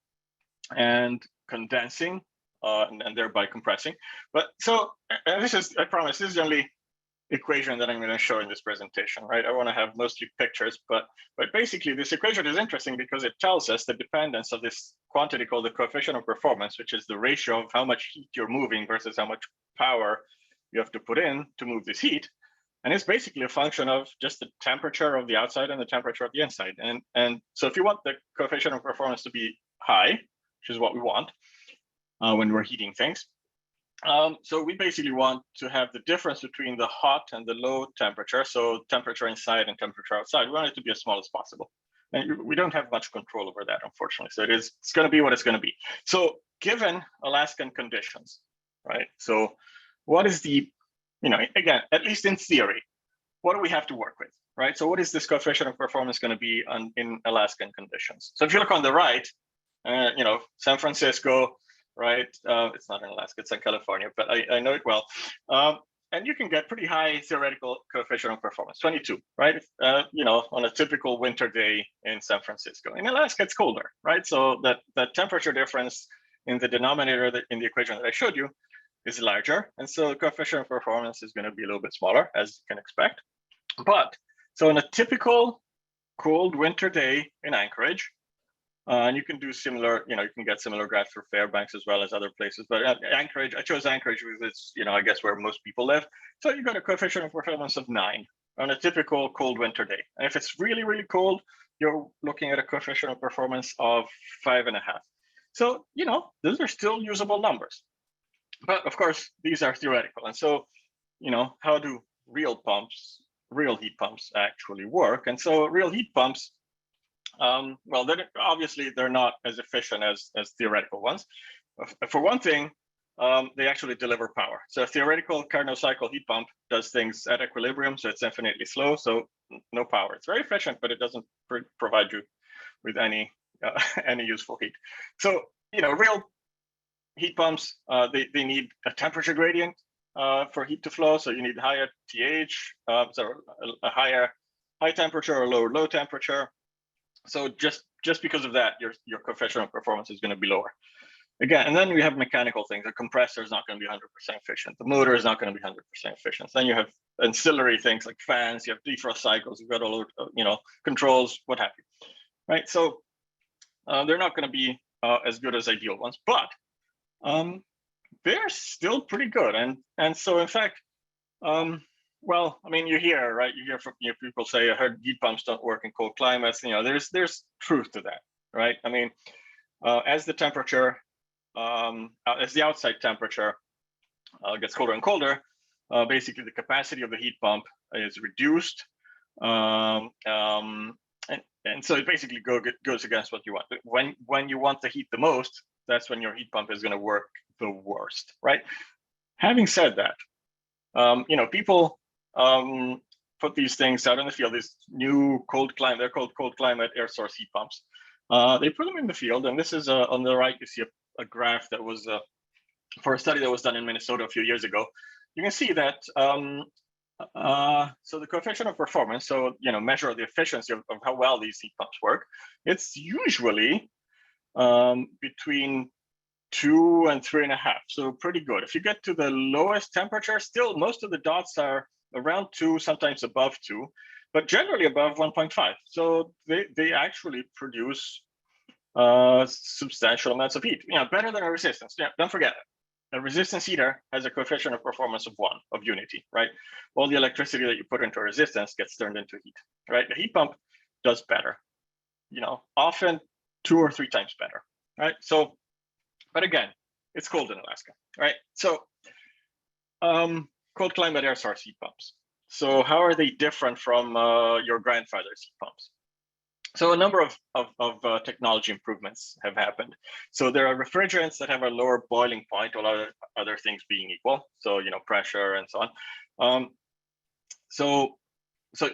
and condensing, and thereby compressing. But so, and this is, I promise, this is the only equation that I'm going to show in this presentation, right? I want to have mostly pictures, but basically this equation is interesting because it tells us the dependence of this quantity called the coefficient of performance, which is the ratio of how much heat you're moving versus how much power you have to put in to move this heat. And it's basically a function of just the temperature of the outside and the temperature of the inside. And so if you want the coefficient of performance to be high, which is what we want when we're heating things, so we basically want to have the difference between the hot and the low temperature, so temperature inside and temperature outside. We want it to be as small as possible. And we don't have much control over that, unfortunately. So it's going to be what it's going to be. So given Alaskan conditions, right? So what is the, again, at least in theory, what do we have to work with, right? So what is this coefficient of performance going to be in Alaskan conditions? So if you look on the right, San Francisco, right? It's not in Alaska, it's in California, but I know it well. And you can get pretty high theoretical coefficient of performance, 22, right? On a typical winter day in San Francisco. In Alaska, it's colder, right? So that temperature difference in the denominator in the equation that I showed you is larger. And so the coefficient of performance is going to be a little bit smaller, as you can expect. But so in a typical cold winter day in Anchorage, and you can do similar, you can get similar graphs for Fairbanks as well as other places. But Anchorage, I chose Anchorage because it's, I guess where most people live. So you got a coefficient of performance of 9 on a typical cold winter day. And if it's really, really cold, you're looking at a coefficient of performance of 5.5. So, those are still usable numbers. But of course, these are theoretical. And so, how do real heat pumps actually work? And so real heat pumps, well, obviously they're not as efficient as theoretical ones. For one thing, they actually deliver power. So a theoretical Carnot cycle heat pump does things at equilibrium, so it's infinitely slow, so no power. It's very efficient, but it doesn't provide you with any useful heat. So real heat pumps, they need a temperature gradient for heat to flow. So you need higher TH, so a high temperature or low temperature. So just because of that, your coefficient of performance is going to be lower. Again, and then we have mechanical things. The compressor is not going to be 100% efficient. The motor is not going to be 100% efficient. Then you have ancillary things like fans. You have defrost cycles. You've got all controls, what have you, right? So they're not going to be as good as ideal ones, but they're still pretty good. And so in fact, well, I mean, you hear, right? You hear from people say, I heard heat pumps don't work in cold climates. There's truth to that, right? I mean, as the temperature, as the outside temperature gets colder and colder, basically the capacity of the heat pump is reduced. And and so it basically goes against what you want. When you want the heat the most, that's when your heat pump is going to work the worst, right? Having said that, people put these things out in the field, these new cold climate, they're called cold climate air source heat pumps. They put them in the field, and this is on the right, you see a graph that was for a study that was done in Minnesota a few years ago. You can see that, so the coefficient of performance, so, measure the efficiency of how well these heat pumps work. It's usually between 2 and 3.5, so pretty good. If you get to the lowest temperature, still most of the dots are around 2, sometimes above 2, but generally above 1.5. So they actually produce substantial amounts of heat. Better than a resistance. Yeah, don't forget it. A resistance heater has a coefficient of performance of 1, of unity, right? All the electricity that you put into a resistance gets turned into heat, right? The heat pump does better, often 2 or 3 times better, right? So, but again, it's cold in Alaska, right? So, cold climate air source heat pumps. So how are they different from your grandfather's heat pumps? So a number of technology improvements have happened. So there are refrigerants that have a lower boiling point, all other things being equal. So, pressure and so on. So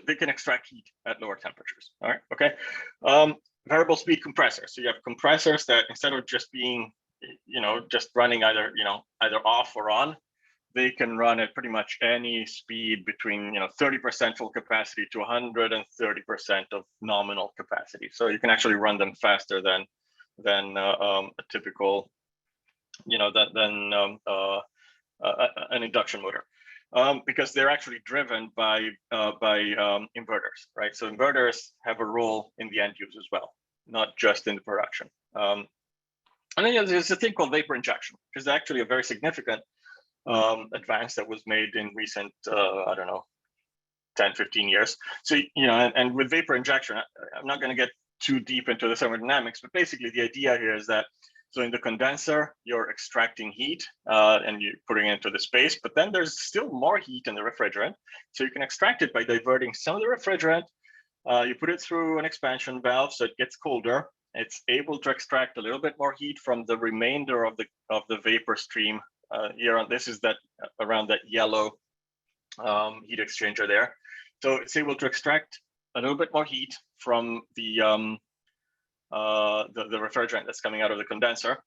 they can extract heat at lower temperatures. All right, okay. Variable speed compressors. So you have compressors that instead of just being, just running either off or on, they can run at pretty much any speed between 30% full capacity to 130% of nominal capacity. So you can actually run them faster than a typical, an induction motor, because they're actually driven by inverters, right? So inverters have a role in the end use as well, not just in the production. And then there's a thing called vapor injection, which is actually a very significant advance that was made in recent, 10, 15 years. So, and with vapor injection, I'm not going to get too deep into the thermodynamics, but basically the idea here is that, so in the condenser, you're extracting heat and you're putting it into the space, but then there's still more heat in the refrigerant. So you can extract it by diverting some of the refrigerant. You put it through an expansion valve, so it gets colder. It's able to extract a little bit more heat from the remainder of the vapor stream. Here on this is that around that yellow heat exchanger there. So it's able to extract a little bit more heat from the refrigerant that's coming out of the condenser.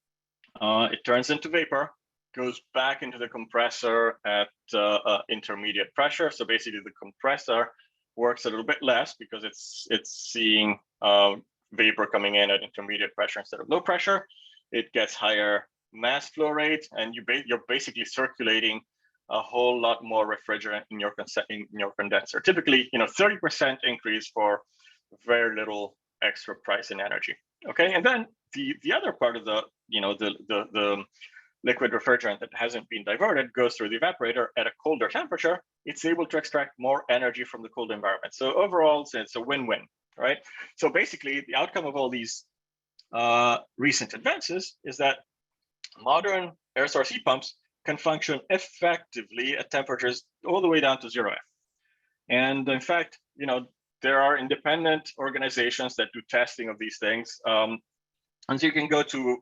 It turns into vapor, goes back into the compressor at intermediate pressure. So basically the compressor works a little bit less because it's seeing vapor coming in at intermediate pressure instead of low pressure. It gets higher mass flow rate, and you're basically circulating a whole lot more refrigerant in your condenser. Typically, 30% increase for very little extra price in energy. Okay, and then the other part of the liquid refrigerant that hasn't been diverted goes through the evaporator at a colder temperature. It's able to extract more energy from the cold environment. So overall, it's a win-win, right? So basically, the outcome of all these recent advances is that modern air source heat pumps can function effectively at temperatures all the way down to 0 F. And in fact, there are independent organizations that do testing of these things. And so you can go to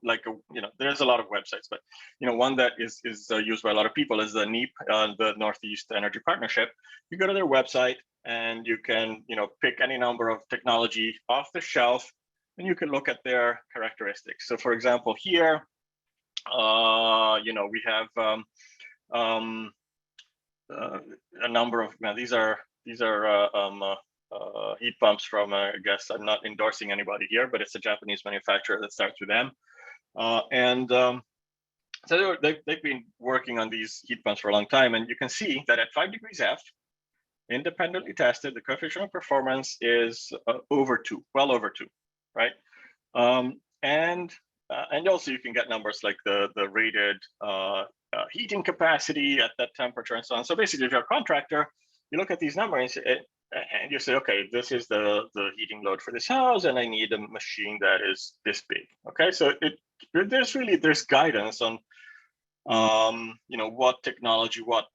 there's a lot of websites, but one that is used by a lot of people is the NEP, the Northeast Energy Partnership. You go to their website and you can pick any number of technology off the shelf, and you can look at their characteristics. So for example, here, we have a number of these are heat pumps from I guess I'm not endorsing anybody here, but it's a Japanese manufacturer that starts with M, so they've been working on these heat pumps for a long time, and you can see that at 5 degrees F, independently tested, the coefficient of performance is over 2, well over 2, right? And also you can get numbers like the rated heating capacity at that temperature and so on. So basically, if you're a contractor, you look at these numbers and you say, okay, this is the heating load for this house, and I need a machine that is this big. Okay, so there's guidance on what technology, what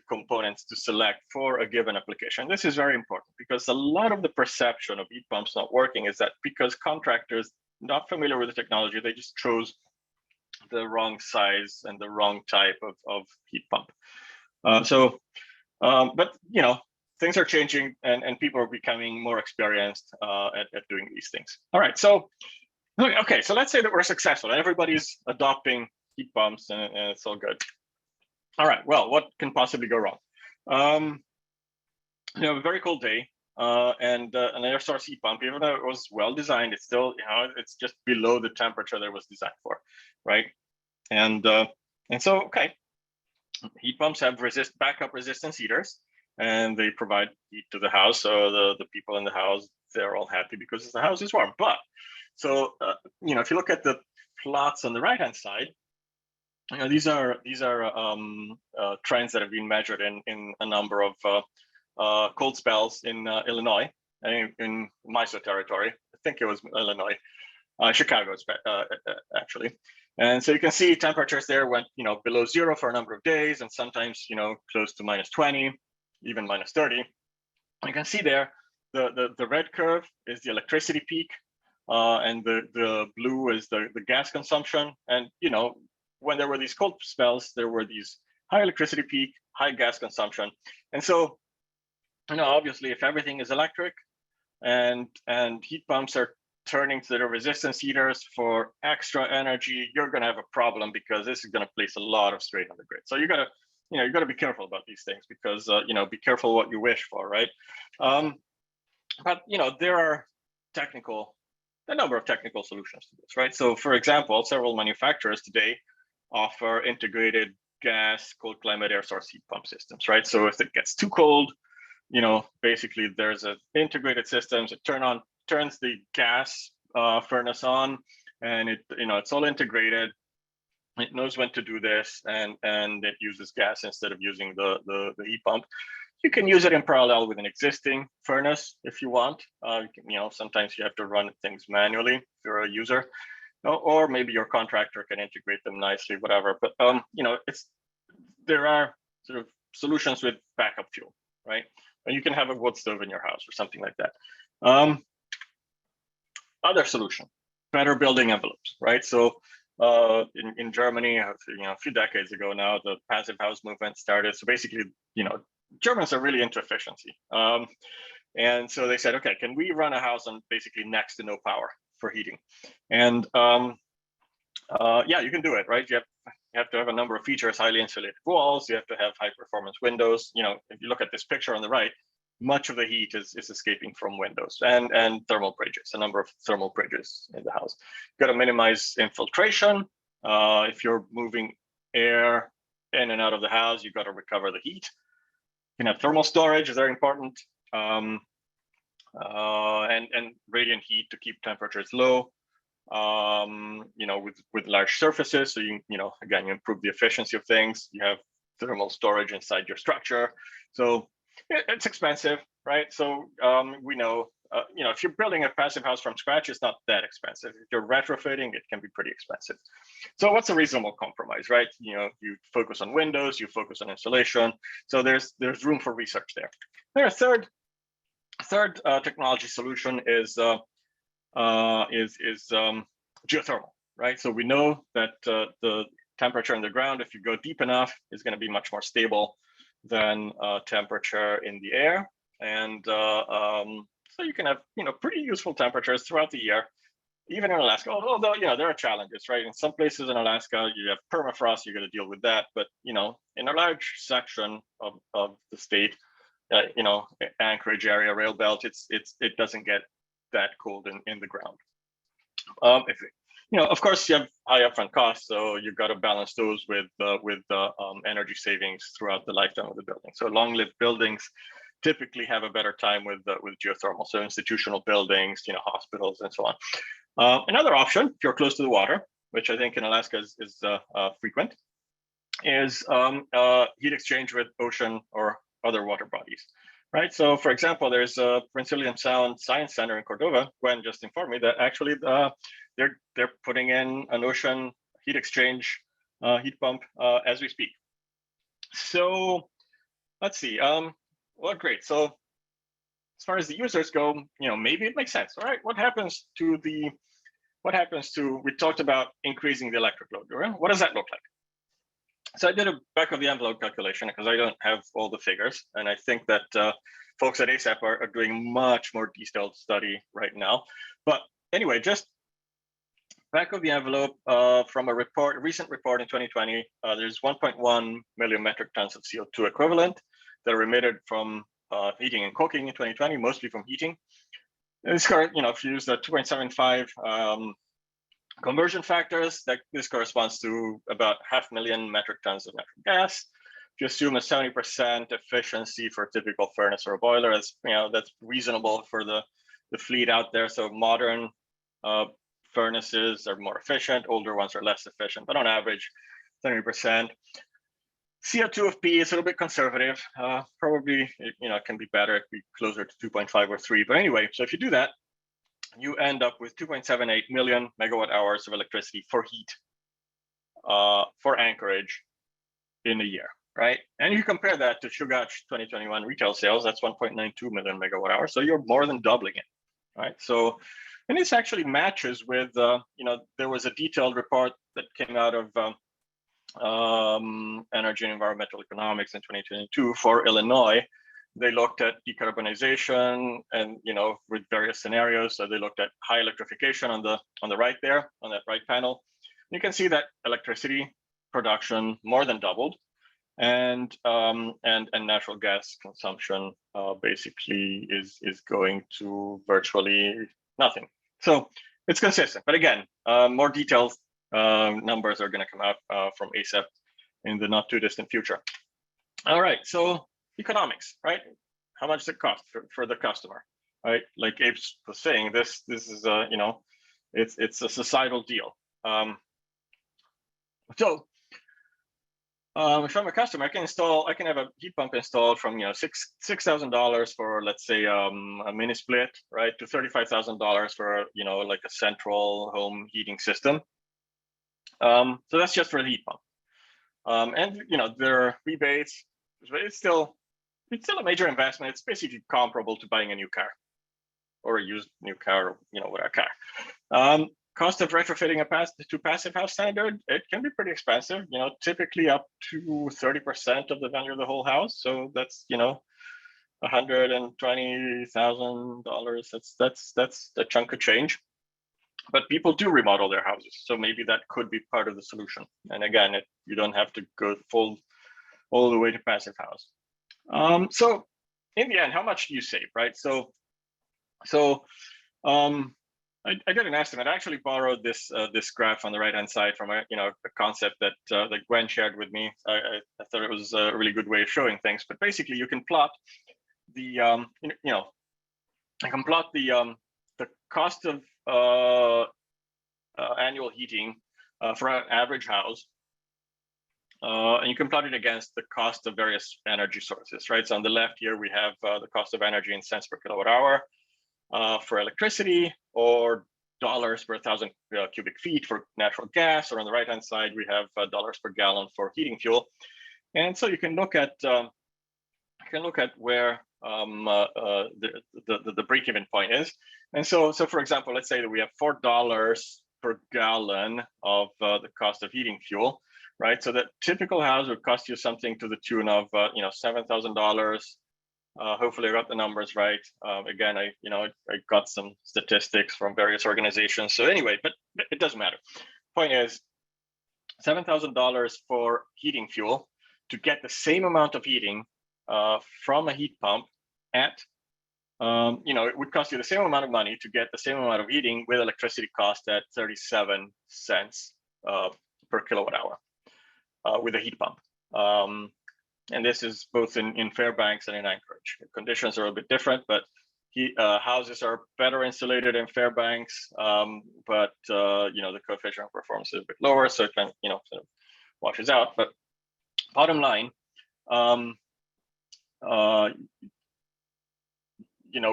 components to select for a given application. This is very important because a lot of the perception of heat pumps not working is that because contractors not familiar with the technology, they just chose the wrong size and the wrong type of heat pump. But things are changing and people are becoming more experienced at doing these things. All right, so okay, so let's say that we're successful and everybody's adopting heat pumps and it's all good. All right, well, what can possibly go wrong? A very cold day and an air source heat pump, even though it was well designed, it's still, it's just below the temperature that it was designed for, right? And so, okay, heat pumps have backup resistance heaters, and they provide heat to the house. So the people in the house, they're all happy because the house is warm. But so if you look at the plots on the right-hand side, these are trends that have been measured in a number of cold spells in Illinois, in MISO territory. I think it was Illinois, Chicago actually. And so you can see temperatures there went below zero for a number of days, and sometimes close to -20, even -30. You can see there the red curve is the electricity peak, and the blue is the gas consumption. And when there were these cold spells, there were these high electricity peak, high gas consumption. And so obviously, if everything is electric and heat pumps are turning to the resistance heaters for extra energy, you're going to have a problem because this is going to place a lot of strain on the grid. So you got to be careful about these things because be careful what you wish for, right? But there are a number of technical solutions to this, right? So for example, several manufacturers today offer integrated gas, cold climate air source heat pump systems, right? So if it gets too cold, basically there's an integrated system that turns the gas furnace on, and it's all integrated. It knows when to do this, and it uses gas instead of using the heat pump. You can use it in parallel with an existing furnace if you want. Sometimes you have to run things manually if you're a user, or maybe your contractor can integrate them nicely, whatever. But there are sort of solutions with backup fuel, right? And you can have a wood stove in your house or something like that. Other solution, better building envelopes, right? So in Germany, a few decades ago now, the passive house movement started. So basically, Germans are really into efficiency. And so they said, okay, can we run a house on basically next to no power for heating? And yeah, you can do it, right? You have to have a number of features: highly insulated walls. You have to have high performance windows. If you look at this picture on the right, much of the heat is escaping from windows and thermal bridges, a number of thermal bridges in the house. You've got to minimize infiltration. If you're moving air in and out of the house, you've got to recover the heat. You can have thermal storage, is very important. And radiant heat to keep temperatures low. With large surfaces, so again, you improve the efficiency of things. You have thermal storage inside your structure, so it's expensive, right? So we know, if you're building a passive house from scratch, it's not that expensive. If you're retrofitting, it can be pretty expensive. So what's a reasonable compromise, right? You focus on windows, you focus on insulation. So there's room for research there. There, third technology solution is geothermal, right? So we know that the temperature in the ground, if you go deep enough, is going to be much more stable than temperature in the air. And so you can have pretty useful temperatures throughout the year, even in Alaska. Although there are challenges, right? In some places in Alaska, you have permafrost, you got to deal with that. But in a large section of the state, Anchorage area, rail belt, it doesn't get that cold in the ground. Of course, you have high upfront costs, so you've got to balance those with energy savings throughout the lifetime of the building. So long-lived buildings typically have a better time with geothermal. So institutional buildings, hospitals, and so on. Another option, if you're close to the water, which I think in Alaska is frequent, is heat exchange with ocean or other water bodies. Right. So, for example, there's a Prince William Sound Science Center in Cordova. Gwen just informed me that actually they're putting in an ocean heat exchange heat pump as we speak. So let's see. Well, great. So as far as the users go, maybe it makes sense. All right, what happens to, we talked about increasing the electric load, right? What does that look like? So I did a back of the envelope calculation because I don't have all the figures. And I think that folks at ASAP are doing much more detailed study right now. But anyway, just back of the envelope from a recent report in 2020, there's 1.1 million metric tons of CO2 equivalent that are emitted from heating and cooking in 2020, mostly from heating. And this, if you use the 2.75 conversion factors, this corresponds to about 500,000 metric tons of natural gas. If you assume a 70% efficiency for a typical furnace or a boiler, that's reasonable for the fleet out there. So modern furnaces are more efficient, older ones are less efficient, but on average, 70%. CO2 of P is a little bit conservative. Probably, it can be better. It can be closer to 2.5 or 3. But anyway, so if you do that, you end up with 2.78 million megawatt hours of electricity for heat for Anchorage in a year, right? And you compare that to Chugach 2021 retail sales, that's 1.92 million megawatt hours. So you're more than doubling it, right? So, and this actually matches with, there was a detailed report that came out of Energy and Environmental Economics in 2022 for Illinois. They looked at decarbonization and, with various scenarios. So they looked at high electrification on the right there, on that right panel. You can see that electricity production more than doubled, and natural gas consumption basically is going to virtually nothing. So it's consistent. But again, more detailed numbers are going to come out from ASAP in the not too distant future. All right, so economics, right? How much does it cost for the customer, right? Like Abe was saying, this is it's a societal deal. So if I'm a customer, I can have a heat pump installed from $6,000 for, let's say, a mini split, right, to $35,000 for like a central home heating system. So that's just for the heat pump. And there are rebates, but it's still a major investment. It's basically comparable to buying a new car or a used new car, or with a car. Cost of retrofitting to passive house standard, it can be pretty expensive, typically up to 30% of the value of the whole house. So that's, $120,000. That's a chunk of change. But people do remodel their houses. So maybe that could be part of the solution. And again, you don't have to go all the way to passive house. So in the end, how much do you save, right? So I did an estimate. I actually borrowed this graph on the right hand side from a concept that Gwen shared with me. I thought it was a really good way of showing things. But basically, you can plot the the cost of annual heating for an average house. And you can plot it against the cost of various energy sources, right? So on the left here, we have the cost of energy in cents per kilowatt hour for electricity, or dollars per 1,000 cubic feet for natural gas. Or on the right-hand side, we have dollars per gallon for heating fuel. And so you can look at where the break-even point is. And so for example, let's say that we have $4 per gallon of the cost of heating fuel. Right, so that typical house would cost you something to the tune of $7,000. Hopefully, I got the numbers right. Again, I got some statistics from various organizations. So anyway, but it doesn't matter. Point is, $7,000 for heating fuel to get the same amount of heating from a heat pump at it would cost you the same amount of money to get the same amount of heating with electricity cost at 37 cents per kilowatt hour. With a heat pump. And this is both in Fairbanks and in Anchorage. The conditions are a bit different, but houses are better insulated in Fairbanks, but the coefficient of performance is a bit lower, so it can sort of washes out. But bottom line,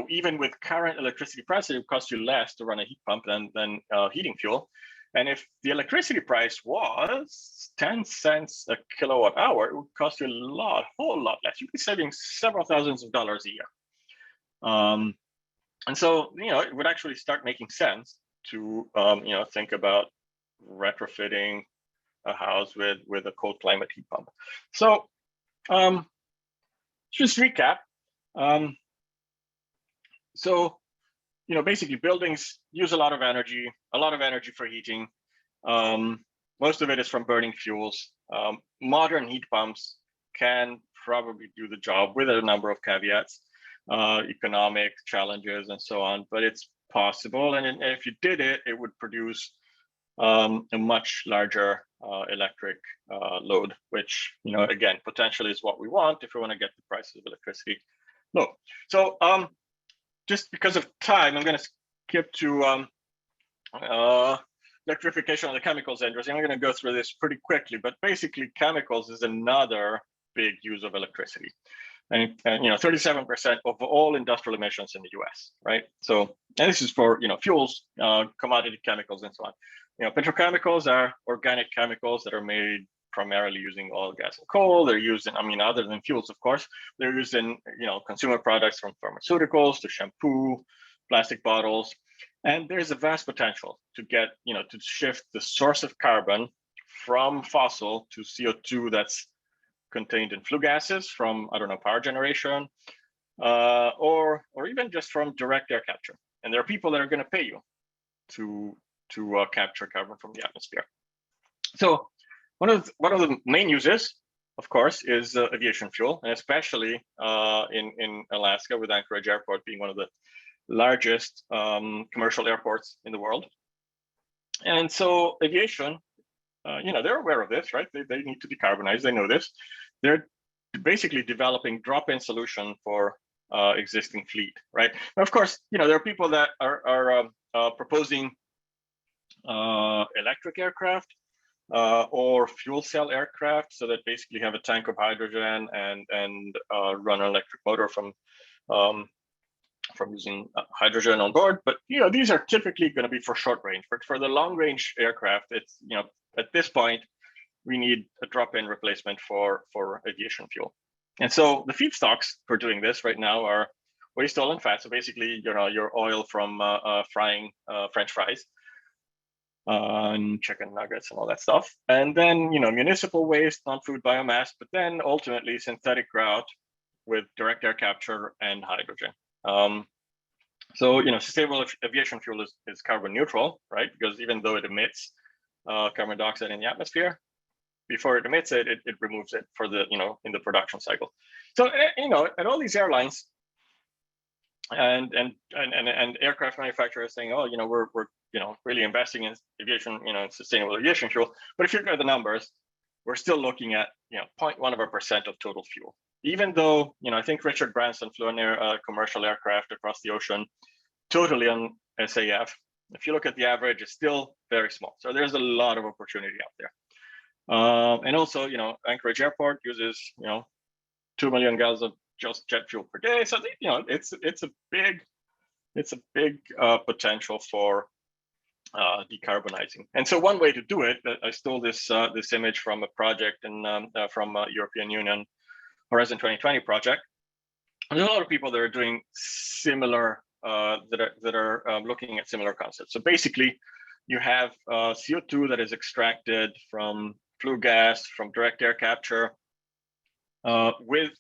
even with current electricity prices, it costs you less to run a heat pump than heating fuel. And if the electricity price was 10 cents a kilowatt hour, it would cost you a whole lot less. You'd be saving several thousands of dollars a year. And so, it would actually start making sense to, think about retrofitting a house with a cold climate heat pump. So, just recap. So, basically buildings use a lot of energy for heating. Most of it is from burning fuels. Modern heat pumps can probably do the job with a number of caveats, economic challenges and so on, but it's possible. And if you did it, it would produce a much larger electric load, which, again, potentially is what we want if we want to get the prices of electricity low. So just because of time, I'm going to skip to electrification of the chemicals industry. I'm going to go through this pretty quickly, but basically chemicals is another big use of electricity. And 37% of all industrial emissions in the US, right? So, and this is for, fuels, commodity chemicals and so on. Petrochemicals are organic chemicals that are made primarily using oil, gas, and coal. They're used in, other than fuels, of course, they're used in, consumer products from pharmaceuticals to shampoo, plastic bottles. And there's a vast potential to get, to shift the source of carbon from fossil to CO2 that's contained in flue gases from, power generation, or even just from direct air capture. And there are people that are going to pay you to capture carbon from the atmosphere. So one of the main uses, of course, is aviation fuel, and especially in Alaska, with Anchorage Airport being one of the largest commercial airports in the world. And so aviation, they're aware of this, right? They need to decarbonize. They know this. They're basically developing drop-in solution for existing fleet, right? Now, of course, there are people that are proposing electric aircraft or fuel cell aircraft, so that basically have a tank of hydrogen and run an electric motor from using hydrogen on board. But these are typically going to be for short range. But for the long range aircraft, it's at this point we need a drop-in replacement for aviation fuel. And so the feedstocks for doing this right now are waste oil and fat. So basically, your oil from frying French fries, and chicken nuggets and all that stuff. And then, municipal waste, non-food biomass, but then ultimately synthetic grout with direct air capture and hydrogen. So, sustainable aviation fuel is carbon neutral, right? Because even though it emits carbon dioxide in the atmosphere, before it emits it, it removes it for the, in the production cycle. So, at all these airlines and aircraft manufacturers saying, oh, we're really investing in aviation, sustainable aviation fuel. But if you look at the numbers, we're still looking at, 0.1% of total fuel. Even though, I think Richard Branson flew a commercial aircraft across the ocean, totally on SAF. If you look at the average, it's still very small. So there's a lot of opportunity out there. And also, Anchorage Airport uses, 2 million gallons of just jet fuel per day. So, it's a big potential for decarbonizing. And so one way to do it, I stole this image from a project from European Union Horizon 2020 project. There's a lot of people that are doing similar, that are looking at similar concepts. So basically, you have CO2 that is extracted from flue gas, from direct air capture, with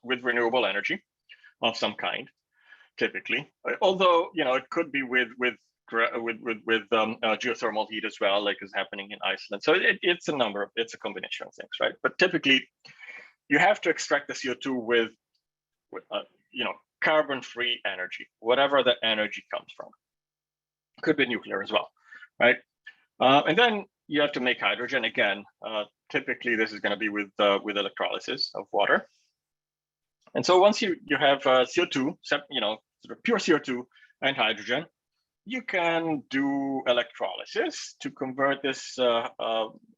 renewable energy of some kind, typically. Although it could be with geothermal heat as well, like is happening in Iceland. So it's a combination of things, right? But typically, you have to extract the CO2 with carbon-free energy, whatever that energy comes from. Could be nuclear as well, right? And then you have to make hydrogen again. Typically, this is going to be with electrolysis of water. And so once you have CO2, sort of pure CO2 and hydrogen, you can do electrolysis to convert this to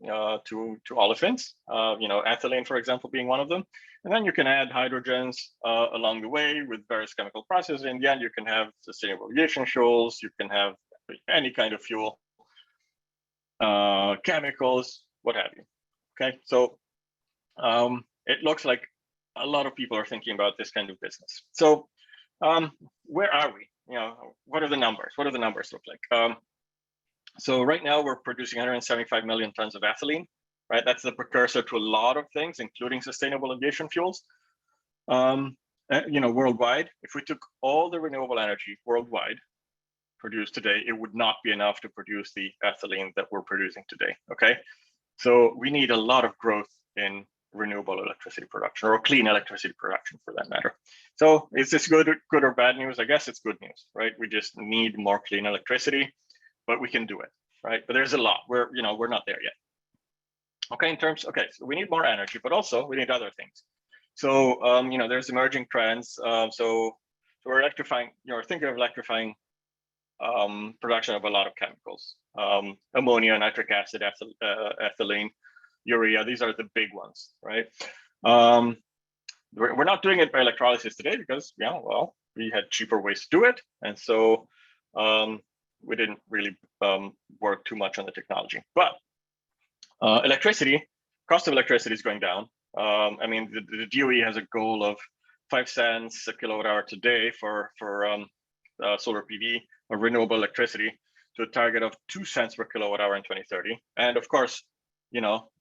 olefins, ethylene, for example, being one of them. And then you can add hydrogens along the way with various chemical processes. In the end, you can have sustainable aviation fuels. You can have any kind of fuel chemicals, what have you. Okay, so it looks like a lot of people are thinking about this kind of business. So where are we? What are the numbers? What do the numbers look like? So right now we're producing 175 million tons of ethylene, right? That's the precursor to a lot of things, including sustainable aviation fuels. Worldwide, if we took all the renewable energy worldwide produced today, it would not be enough to produce the ethylene that we're producing today, okay? So we need a lot of growth in renewable electricity production, or clean electricity production for that matter. So is this good or bad news? I guess it's good news, right? We just need more clean electricity, but we can do it, right? But there's a lot. We're not there yet. Okay, so we need more energy, but also we need other things. So there's emerging trends. So we're electrifying, thinking of electrifying production of a lot of chemicals, ammonia, nitric acid, ethylene, urea. These are the big ones, right? We're not doing it by electrolysis today because, we had cheaper ways to do it. And so we didn't really work too much on the technology. But cost of electricity is going down. The DOE has a goal of 5 cents a kilowatt hour today for solar PV or renewable electricity, to a target of 2 cents per kilowatt hour in 2030. And of course, like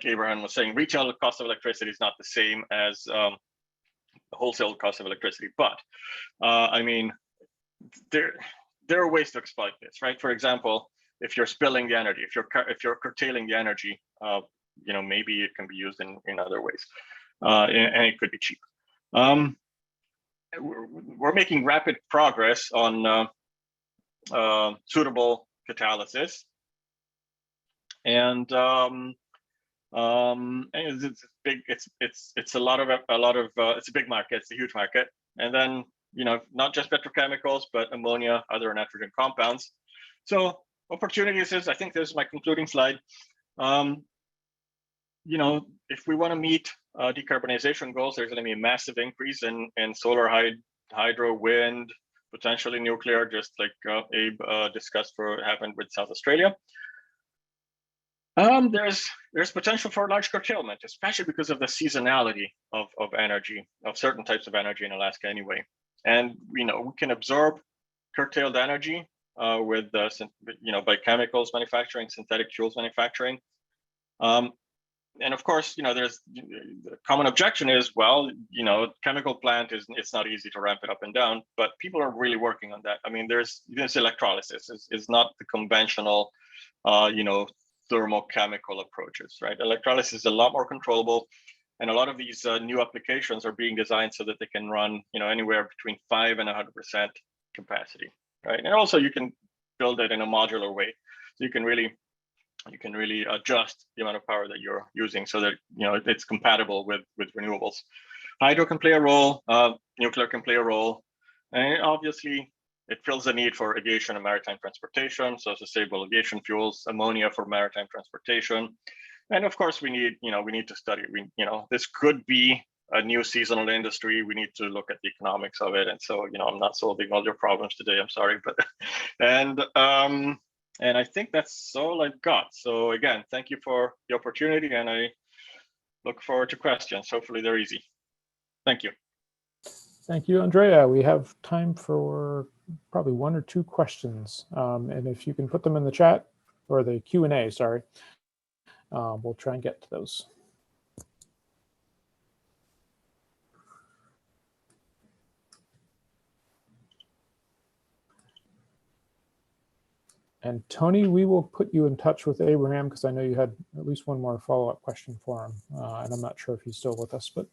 Abraham was saying, retail cost of electricity is not the same as the wholesale cost of electricity, but there are ways to exploit this, right? For example, if you're spilling the energy, if you're curtailing the energy, maybe it can be used in other ways, and it could be cheap. We're making rapid progress on suitable catalysis, and it's big. It's a lot of it's a big market. It's a huge market, and then not just petrochemicals, but ammonia, other nitrogen compounds. So opportunities is, I think this is my concluding slide. If we want to meet decarbonization goals, there's going to be a massive increase in solar, hydro, wind, potentially nuclear, just like Abe discussed for what happened with South Australia. There's potential for large curtailment, especially because of the seasonality of energy, of certain types of energy in Alaska anyway. And we can absorb curtailed energy with by chemicals manufacturing, synthetic fuels manufacturing. And of course, there's the common objection is, chemical plant it's not easy to ramp it up and down, but people are really working on that. There's electrolysis is not the conventional, thermochemical approaches, right? Electrolysis is a lot more controllable, and a lot of these new applications are being designed so that they can run, anywhere between 5 and 100% capacity, right? And also you can build it in a modular way, so you can really adjust the amount of power that you're using so that it's compatible with renewables. Hydro can play a role, nuclear can play a role, and obviously it fills the need for aviation and maritime transportation, so sustainable aviation fuels, ammonia for maritime transportation, and of course we need to study. This could be a new seasonal industry. We need to look at the economics of it, and so I'm not solving all your problems today. I'm sorry, but and I think that's all I've got. So again, thank you for the opportunity, and I look forward to questions. Hopefully they're easy. Thank you. Thank you, Andrea. We have time for probably 1 or 2 questions. And if you can put them in the chat, or the Q&A, sorry, we'll try and get to those. And Tony, we will put you in touch with Abraham because I know you had at least one more follow-up question for him. And I'm not sure if he's still with us, but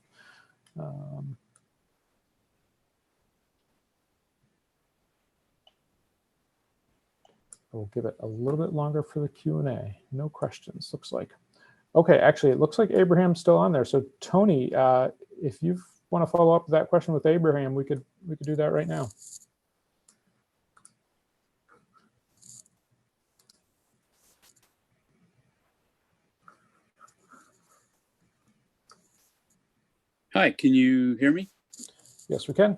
we'll give it a little bit longer for the Q&A. No questions, looks like. Okay, actually, it looks like Abraham's still on there. So Tony, if you want to follow up that question with Abraham, we could do that right now. Hi, can you hear me? Yes, we can.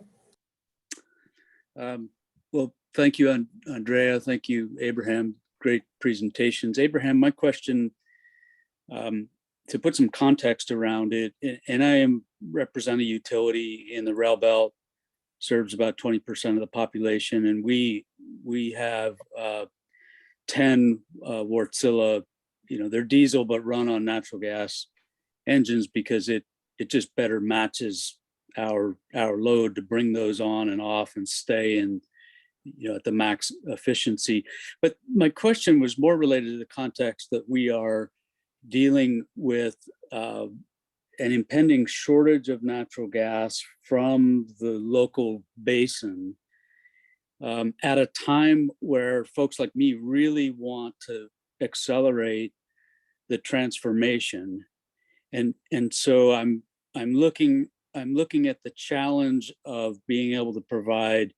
Well, thank you, Andrea. Thank you, Abraham. great presentations. Abraham, my question, to put some context around it, and I represent a utility in the rail belt, serves about 20% of the population, and we have 10 Wärtsilä, they're diesel but run on natural gas engines because it just better matches our load to bring those on and off and stay in at the max efficiency. But my question was more related to the context that we are dealing with an impending shortage of natural gas from the local basin at a time where folks like me really want to accelerate the transformation. And so I'm looking at the challenge of being able to provide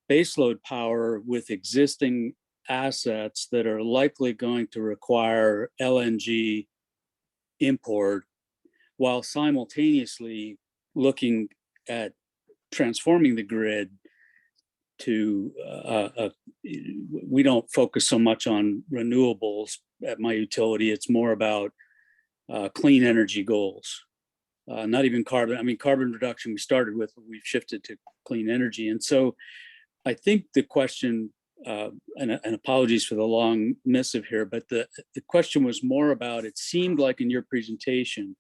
baseload power with existing assets that are likely going to require LNG import, while simultaneously looking at transforming the grid to, we don't focus so much on renewables at my utility. It's more about clean energy goals, not even carbon. I mean, carbon reduction we started with, but we've shifted to clean energy. And so I think the question, and apologies for the long missive here, but the question was more about, it seemed like in your presentation,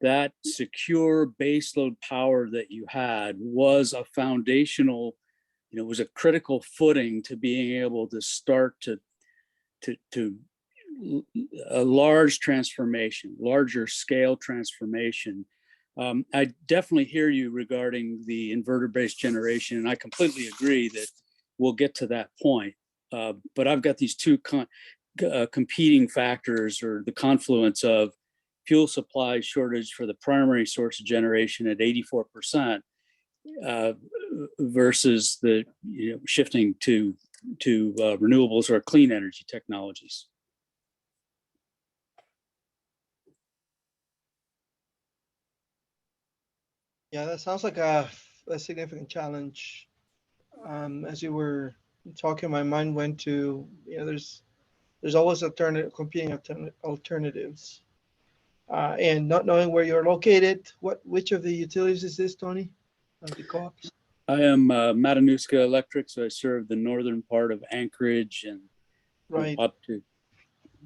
that secure baseload power that you had was a foundational, was a critical footing to being able to start to a large transformation, larger scale transformation. I definitely hear you regarding the inverter-based generation, and I completely agree that we'll get to that point. But I've got these two competing factors, or the confluence of fuel supply shortage for the primary source of generation at 84%, versus the shifting to renewables or clean energy technologies. Yeah, that sounds like a significant challenge. As you were talking, my mind went to, there's always competing alternatives. And not knowing where you're located, which of the utilities is this, Tony? The co-ops? I am Matanuska Electric, so I serve the northern part of Anchorage and Right. up to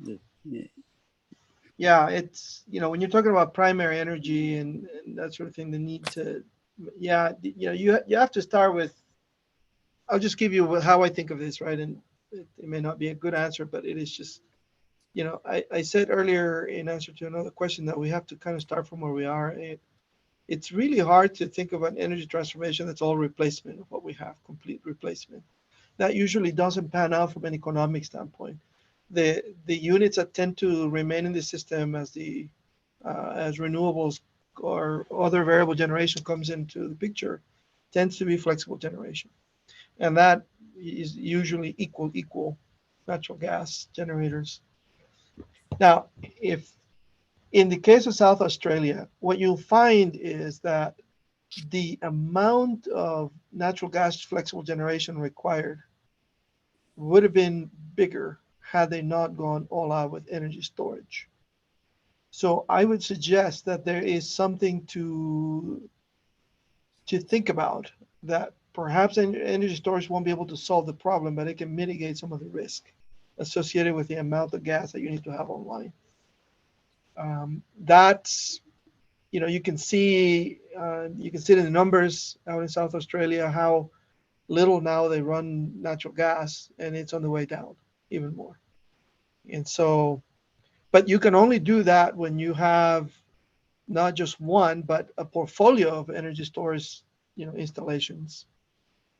the. Yeah, it's, when you're talking about primary energy and that sort of thing, the need to, you have to start with, I'll just give you how I think of this, right? And it may not be a good answer, but it is just, I said earlier in answer to another question that we have to kind of start from where we are. It's really hard to think of an energy transformation that's all replacement of what we have, complete replacement. That usually doesn't pan out from an economic standpoint. The units that tend to remain in the system as renewables or other variable generation comes into the picture tends to be flexible generation. And that is usually equal natural gas generators. Now, if in the case of South Australia, what you'll find is that the amount of natural gas flexible generation required would have been bigger had they not gone all out with energy storage. So I would suggest that there is something to think about, that perhaps energy storage won't be able to solve the problem, but it can mitigate some of the risk associated with the amount of gas that you need to have online. That's, you can see it in the numbers out in South Australia, how little now they run natural gas, and it's on the way down even more. And so, but you can only do that when you have not just one, but a portfolio of energy storage, installations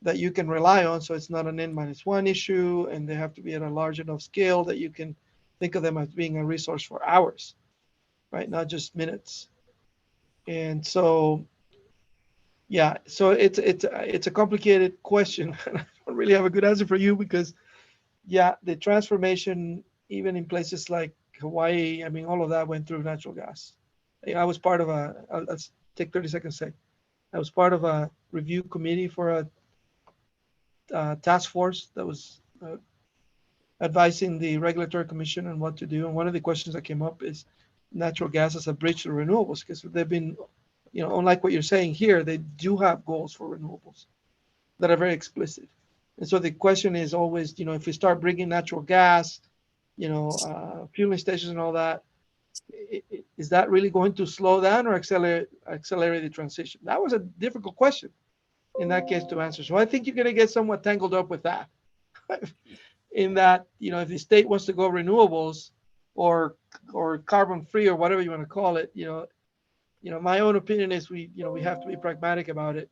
that you can rely on. So it's not an N-1 issue, and they have to be at a large enough scale that you can think of them as being a resource for hours, right? Not just minutes. And so, yeah, so it's a complicated question. I don't really have a good answer for you because, yeah, the transformation, even in places like Hawaii, I mean, all of that went through natural gas. I was part of let's take 30 seconds to say, I was part of a review committee for a task force that was advising the regulatory commission on what to do. And one of the questions that came up is natural gas as a bridge to renewables, because they've been, unlike what you're saying here, they do have goals for renewables that are very explicit. And so the question is always, if we start bringing natural gas, fueling stations and all that, is that really going to slow down or accelerate the transition? That was a difficult question in that case to answer. So I think you're going to get somewhat tangled up with that. In that, if the state wants to go renewables or carbon free or whatever you want to call it, my own opinion is we have to be pragmatic about it.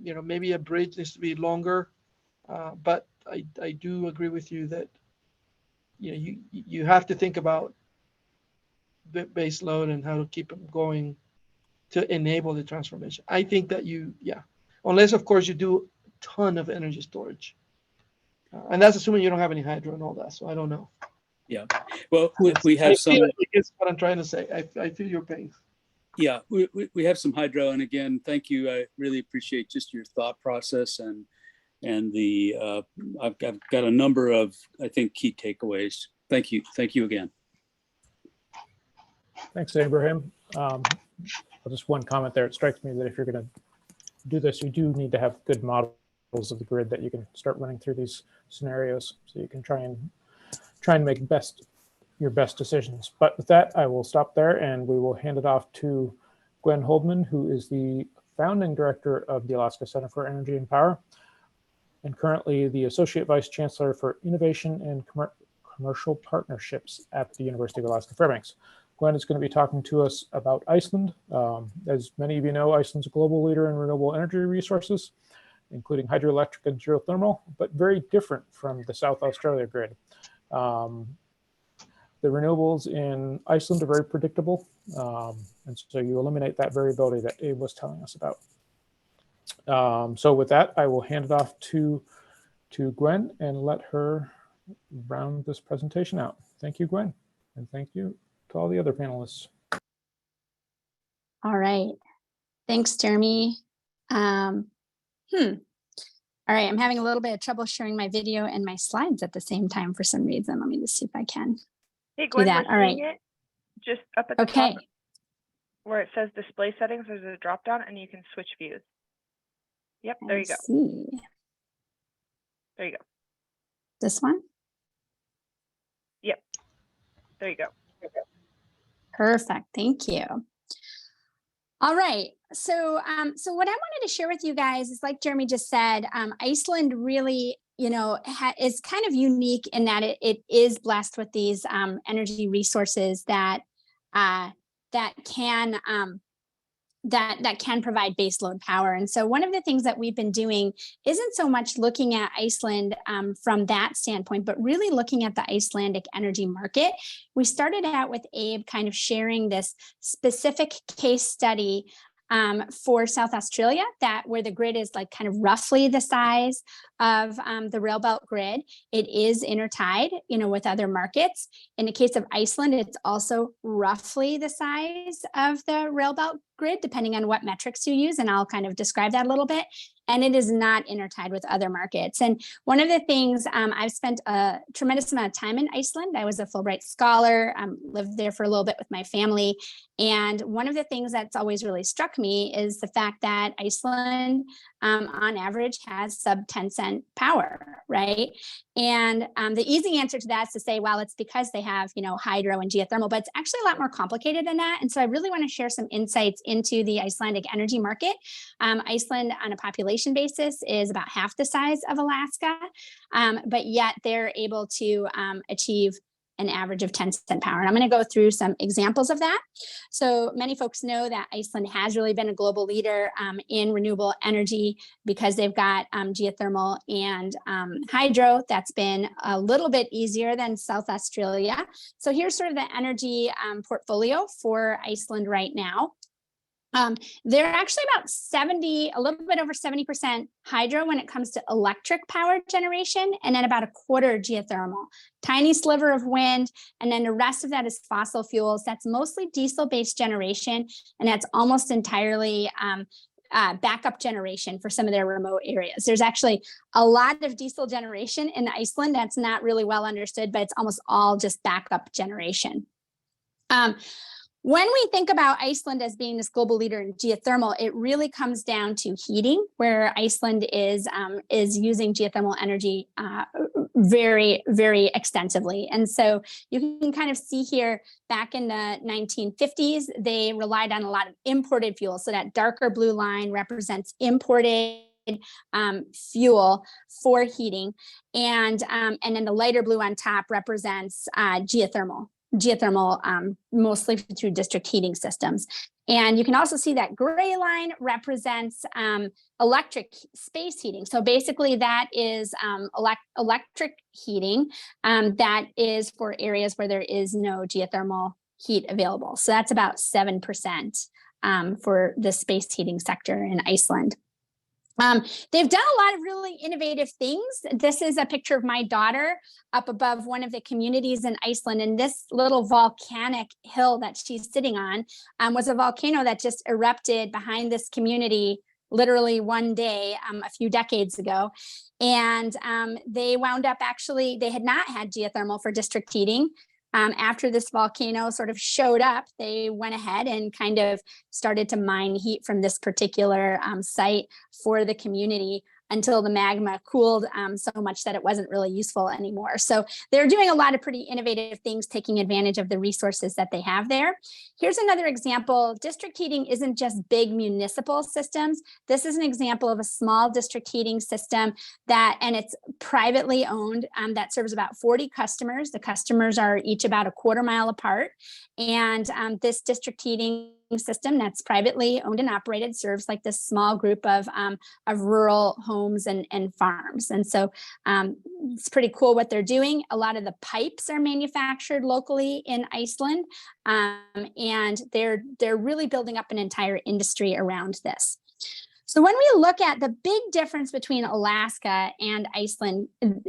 Maybe a bridge needs to be longer, but I do agree with you that you have to think about the base load and how to keep them going to enable the transformation. I think that unless of course you do a ton of energy storage. And that's assuming you don't have any hydro and all that. So I don't know. Yeah. Well, we have some. That's what I'm trying to say. I feel your pain. Yeah, we have some hydro, and again, thank you. I really appreciate just your thought process and the. I've got a number of, I think, key takeaways. Thank you again. Thanks, Abraham. Just one comment there. It strikes me that if you're going to do this, you do need to have good models of the grid that you can start running through these scenarios, so you can try and make your best decisions. But with that, I will stop there and we will hand it off to Gwen Holdman, who is the founding director of the Alaska Center for Energy and Power, and currently the Associate Vice Chancellor for Innovation and Commercial Partnerships at the University of Alaska Fairbanks. Gwen is going to be talking to us about Iceland. As many of you know, Iceland's a global leader in renewable energy resources, including hydroelectric and geothermal, but very different from the South Australia grid. The renewables in Iceland are very predictable, and so you eliminate that variability that Abe was telling us about. So with that, I will hand it off to Gwen and let her round this presentation out. Thank you, Gwen, and thank you to all the other panelists. All right. Thanks, Jeremy. All right, I'm having a little bit of trouble sharing my video and my slides at the same time for some reason. Let me just see if I can. Hey, Gwen, that. we're All right. seeing it just up at the Okay. top where it says display settings. There's a drop down and you can switch views. Yep, there you go. See. There you go. This one? Yep, there you go. Perfect. Thank you. All right. So what I wanted to share with you guys is, like Jeremy just said, Iceland really, is kind of unique in that it is blessed with these energy resources that can provide baseload power. And so one of the things that we've been doing isn't so much looking at Iceland from that standpoint, but really looking at the Icelandic energy market. We started out with Abe kind of sharing this specific case study for South Australia, where the grid is like kind of roughly the size of the rail belt grid. It is intertied, with other markets. In the case of Iceland, it's also roughly the size of the rail belt grid, depending on what metrics you use. And I'll kind of describe that a little bit. And it is not intertied with other markets. And one of the things, I've spent a tremendous amount of time in Iceland. I was a Fulbright scholar, lived there for a little bit with my family. And one of the things that's always really struck me is the fact that Iceland, on average, has sub 10-cent power, right? And the easy answer to that is to say, well, it's because they have, hydro and geothermal, but it's actually a lot more complicated than that. And so I really want to share some insights into the Icelandic energy market. Iceland, on a population basis, is about half the size of Alaska, but yet they're able to achieve an average of 10-cent power. And I'm going to go through some examples of that. So many folks know that Iceland has really been a global leader in renewable energy because they've got geothermal and hydro. That's been a little bit easier than South Australia. So here's sort of the energy portfolio for Iceland right now. They're actually about a little bit over 70% hydro when it comes to electric power generation, and then about a quarter geothermal, tiny sliver of wind. And then the rest of that is fossil fuels. That's mostly diesel-based generation, and that's almost entirely backup generation for some of their remote areas. There's actually a lot of diesel generation in Iceland that's not really well understood, but it's almost all just backup generation. When we think about Iceland as being this global leader in geothermal, it really comes down to heating, where Iceland is using geothermal energy very, very extensively. And so you can kind of see here, back in the 1950s, they relied on a lot of imported fuel. So that darker blue line represents imported fuel for heating, and then the lighter blue on top represents geothermal, mostly through district heating systems. And you can also see that gray line represents electric space heating. So basically that is electric heating that is for areas where there is no geothermal heat available. So that's about 7% for the space heating sector in Iceland. They've done a lot of really innovative things. This is a picture of my daughter up above one of the communities in Iceland. And this little volcanic hill that she's sitting on was a volcano that just erupted behind this community literally one day a few decades ago. And they wound up they had not had geothermal for district heating. After this volcano sort of showed up, they went ahead and kind of started to mine heat from this particular site for the community until the magma cooled so much that it wasn't really useful anymore. So they're doing a lot of pretty innovative things, taking advantage of the resources that they have there. Here's another example. District heating isn't just big municipal systems. This is an example of a small district heating system and it's privately owned, that serves about 40 customers. The customers are each about a quarter mile apart. And this district heating system that's privately owned and operated serves like this small group of rural homes and farms. And so it's pretty cool what they're doing. A lot of the pipes are manufactured locally in Iceland, and they're really building up an entire industry around this. So when we look at the big difference between Alaska and Iceland,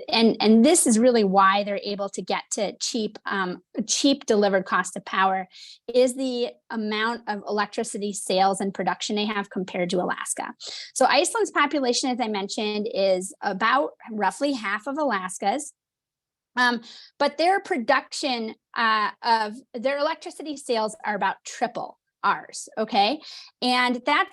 and this is really why they're able to get to cheap delivered cost of power, is the amount of electricity sales and production they have compared to Alaska. So Iceland's population, as I mentioned, is about roughly half of Alaska's. But their production of their electricity sales are about triple ours. Okay. And that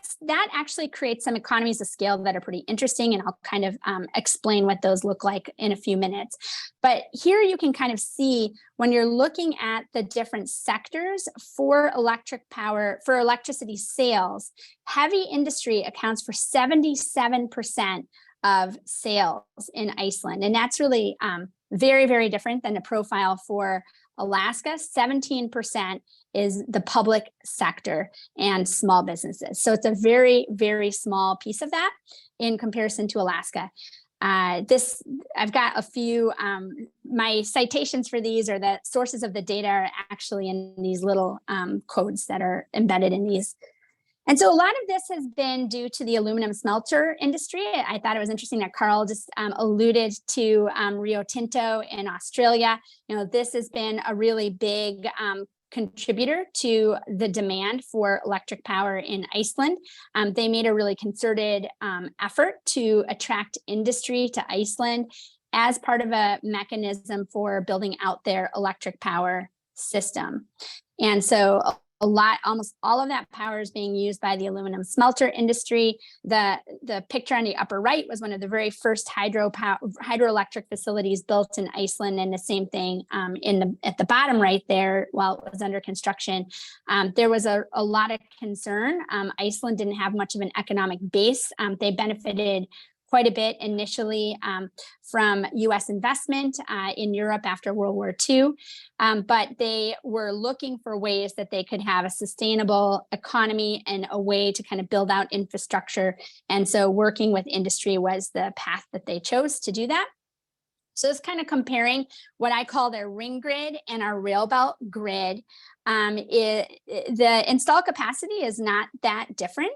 actually creates some economies of scale that are pretty interesting. And I'll kind of explain what those look like in a few minutes. But here you can kind of see when you're looking at the different sectors for electric power, for electricity sales, heavy industry accounts for 77% of sales in Iceland. And that's really very, very different than the profile for Alaska. 17% is the public sector and small businesses. So it's a very, very small piece of that in comparison to Alaska. I've got a few, my citations for these, or the sources of the data, are actually in these little codes that are embedded in these. And so a lot of this has been due to the aluminum smelter industry. I thought it was interesting that Carl just alluded to Rio Tinto in Australia. You know, this has been a really big contributor to the demand for electric power in Iceland. They made a really concerted effort to attract industry to Iceland as part of a mechanism for building out their electric power system. And so almost all of that power is being used by the aluminum smelter industry. The picture on the upper right was one of the very first hydroelectric facilities built in Iceland, and the same thing at the bottom right there, while it was under construction. There was a lot of concern. Iceland didn't have much of an economic base. They benefited quite a bit initially from US investment in Europe after World War II, but they were looking for ways that they could have a sustainable economy and a way to kind of build out infrastructure. And so working with industry was the path that they chose to do that. So it's kind of comparing what I call their ring grid and our rail belt grid. The install capacity is not that different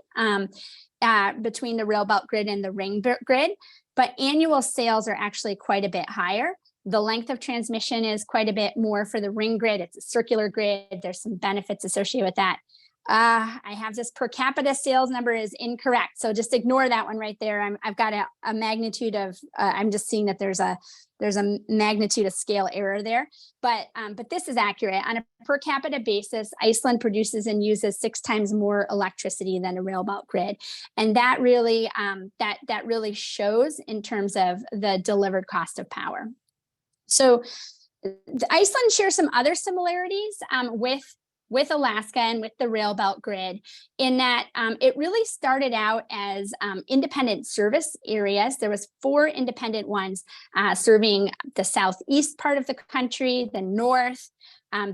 between the rail belt grid and the ring grid, but annual sales are actually quite a bit higher. The length of transmission is quite a bit more for the ring grid. It's a circular grid. There's some benefits associated with that. I have this per capita sales number is incorrect. So just ignore that one right there. I've got a magnitude of, I'm just seeing that there's a magnitude of scale error there, but this is accurate. On a per capita basis, Iceland produces and uses 6 times more electricity than a rail belt grid. And that really, that really shows in terms of the delivered cost of power. So Iceland shares some other similarities with Alaska and with the rail belt grid, in that it really started out as independent service areas. There was 4 independent ones serving the southeast part of the country, the north,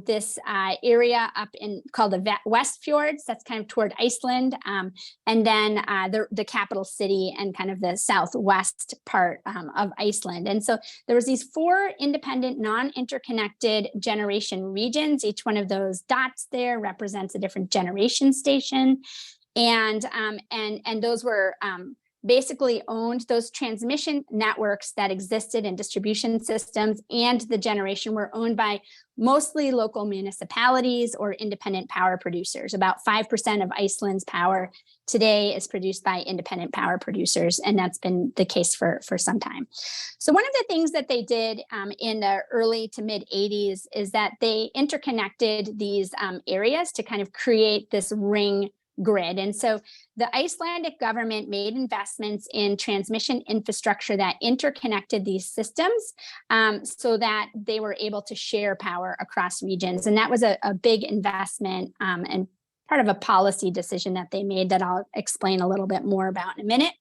this area up in called the West Fjords, that's kind of toward Iceland, and then the capital city and kind of the southwest part of Iceland. And so there was these 4 independent, non-interconnected generation regions. Each one of those dots there represents a different generation station, and those were basically owned, those transmission networks that existed in distribution systems and the generation were owned by mostly local municipalities or independent power producers. About 5% of Iceland's power today is produced by independent power producers, and that's been the case for some time. So one of the things that they did in the early to mid 80s is that they interconnected these areas to kind of create this ring grid. And so the Icelandic government made investments in transmission infrastructure that interconnected these systems so that they were able to share power across regions. And that was a big investment and part of a policy decision that they made that I'll explain a little bit more about in a minute.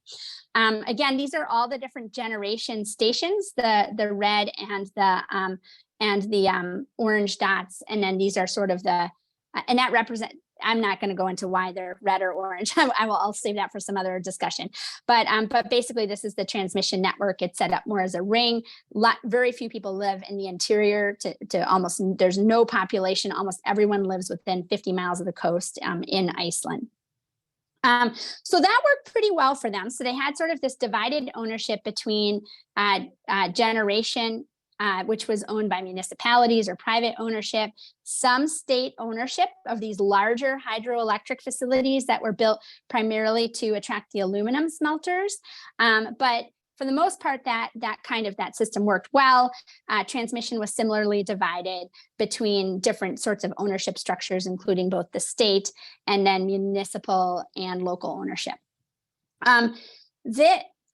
Again, these are all the different generation stations, the red and the orange dots. And then these are sort of the, and that represent, I'm not going to go into why they're red or orange. I'll save that for some other discussion. But basically, this is the transmission network. It's set up more as a ring. Very few people live in the interior. To almost, there's no population. Almost everyone lives within 50 miles of the coast in Iceland. So that worked pretty well for them. So they had sort of this divided ownership between generation, which was owned by municipalities or private ownership, some state ownership of these larger hydroelectric facilities that were built primarily to attract the aluminum smelters. But for the most part, that system worked well. Transmission was similarly divided between different sorts of ownership structures, including both the state and then municipal and local ownership.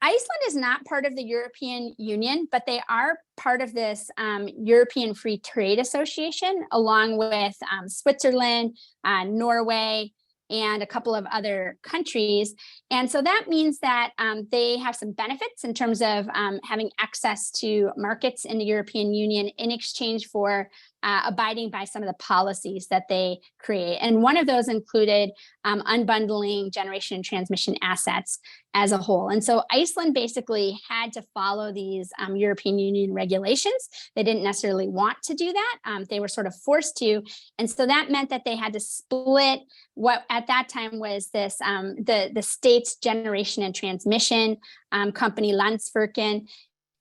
Iceland is not part of the European Union, but they are part of this European Free Trade Association, along with Switzerland, Norway, and a couple of other countries. And so that means that they have some benefits in terms of having access to markets in the European Union in exchange for abiding by some of the policies that they create. And one of those included unbundling generation and transmission assets as a whole. And so Iceland basically had to follow these European Union regulations. They didn't necessarily want to do that. They were sort of forced to. And so that meant that they had to split what at that time was this the state's generation and transmission company, Landsvirkjun,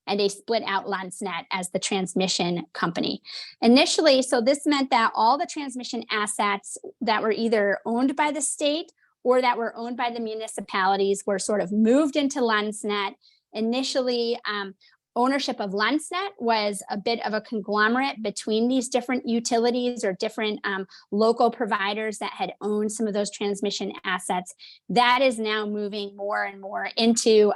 and they split out Landsnet as the transmission company. Initially, so this meant that all the transmission assets that were either owned by the state or that were owned by the municipalities were sort of moved into Landsnet. Initially, ownership of Landsnet was a bit of a conglomerate between these different utilities or different local providers that had owned some of those transmission assets. That is now moving more and more into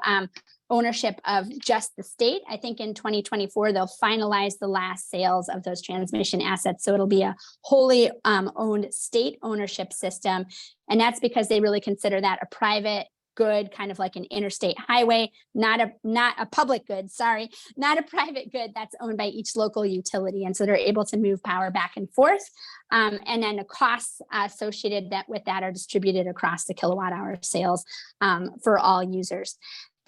ownership of just the state. I think in 2024, they'll finalize the last sales of those transmission assets. So it'll be a wholly owned state ownership system. And that's because they really consider that a private good, kind of like an interstate highway, not a public good, sorry, not a private good that's owned by each local utility. And so they're able to move power back and forth. And then the costs associated with that are distributed across the kilowatt hour sales for all users.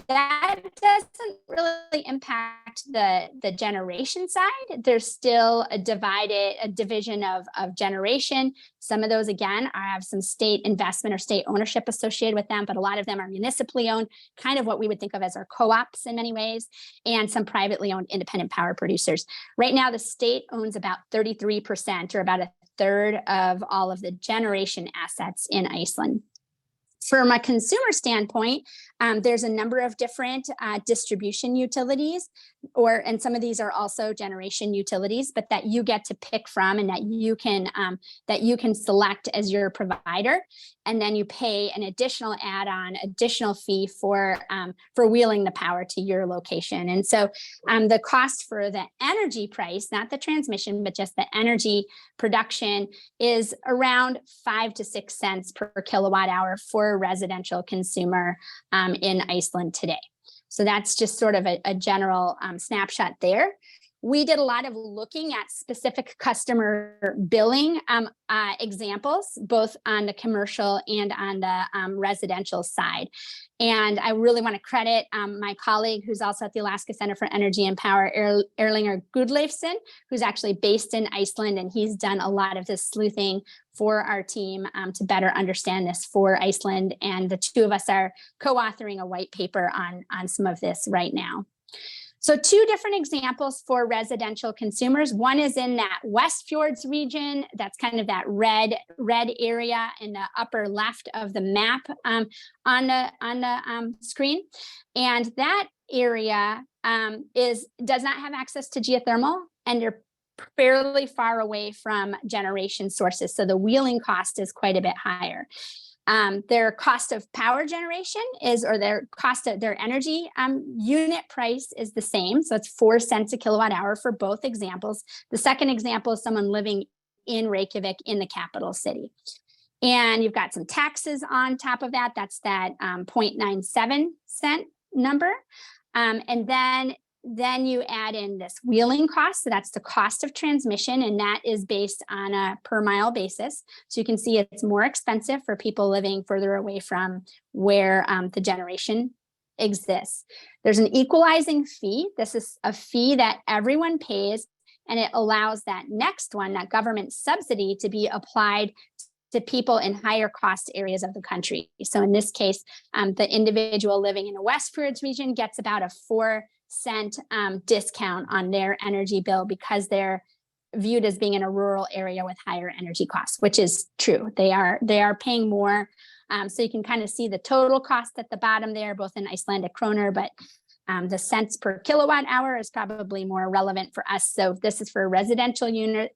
That doesn't really impact the generation side. There's still a division of generation. Some of those, again, have some state investment or state ownership associated with them, but a lot of them are municipally owned, kind of what we would think of as our co-ops in many ways, and some privately owned independent power producers. Right now, the state owns about 33% or about a 1/3 of all of the generation assets in Iceland. From a consumer standpoint, there's a number of different distribution utilities, and some of these are also generation utilities, but that you get to pick from and that you can select as your provider, and then you pay an additional add-on, additional fee for wheeling the power to your location. And so the cost for the energy price, not the transmission, but just the energy production, is around 5 to 6 cents per kilowatt hour for a residential consumer in Iceland today. So that's just sort of a general snapshot there. We did a lot of looking at specific customer billing examples, both on the commercial and on the residential side. And I really want to credit my colleague, who's also at the Alaska Center for Energy and Power, Erlinger Gudleifsson, who's actually based in Iceland, and he's done a lot of this sleuthing for our team to better understand this for Iceland. And the two of us are co-authoring a white paper on some of this right now. So 2 different examples for residential consumers. One is in that West Fjords region. That's kind of that red area in the upper left of the map on the screen. And that area does not have access to geothermal, and they're fairly far away from generation sources. So the wheeling cost is quite a bit higher. Their cost of power generation or their cost of their energy unit price is the same. So it's 4 cents a kilowatt hour for both examples. The second example is someone living in Reykjavik, in the capital city. And you've got some taxes on top of that. That's that 0.97 cent number. And then you add in this wheeling cost. So that's the cost of transmission, and that is based on a per mile basis. So you can see it's more expensive for people living further away from where the generation exists. There's an equalizing fee. This is a fee that everyone pays, and it allows that next one, that government subsidy, to be applied to people in higher cost areas of the country. So in this case, the individual living in the West Fjords region gets about a 4-cent discount on their energy bill because they're viewed as being in a rural area with higher energy costs, which is true. They are paying more. So you can kind of see the total cost at the bottom there, both in Icelandic kroner, but the cents per kilowatt hour is probably more relevant for us. So this is for a residential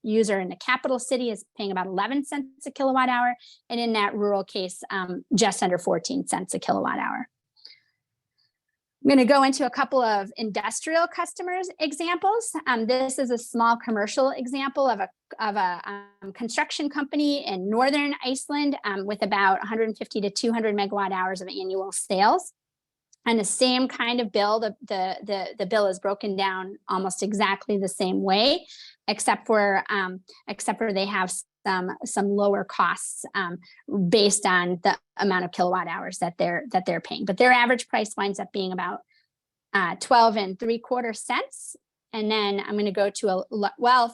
user in the capital city, is paying about 11 cents a kilowatt hour. And in that rural case, just under 14 cents a kilowatt hour. I'm going to go into a couple of industrial customers examples. This is a small commercial example of a construction company in northern Iceland with about 150 to 200 megawatt hours of annual sales. And the same kind of bill, the bill is broken down almost exactly the same way, except for they have some lower costs based on the amount of kilowatt hours that they're paying. But their average price winds up being about 12 3/4 cents. And then I'm going to go to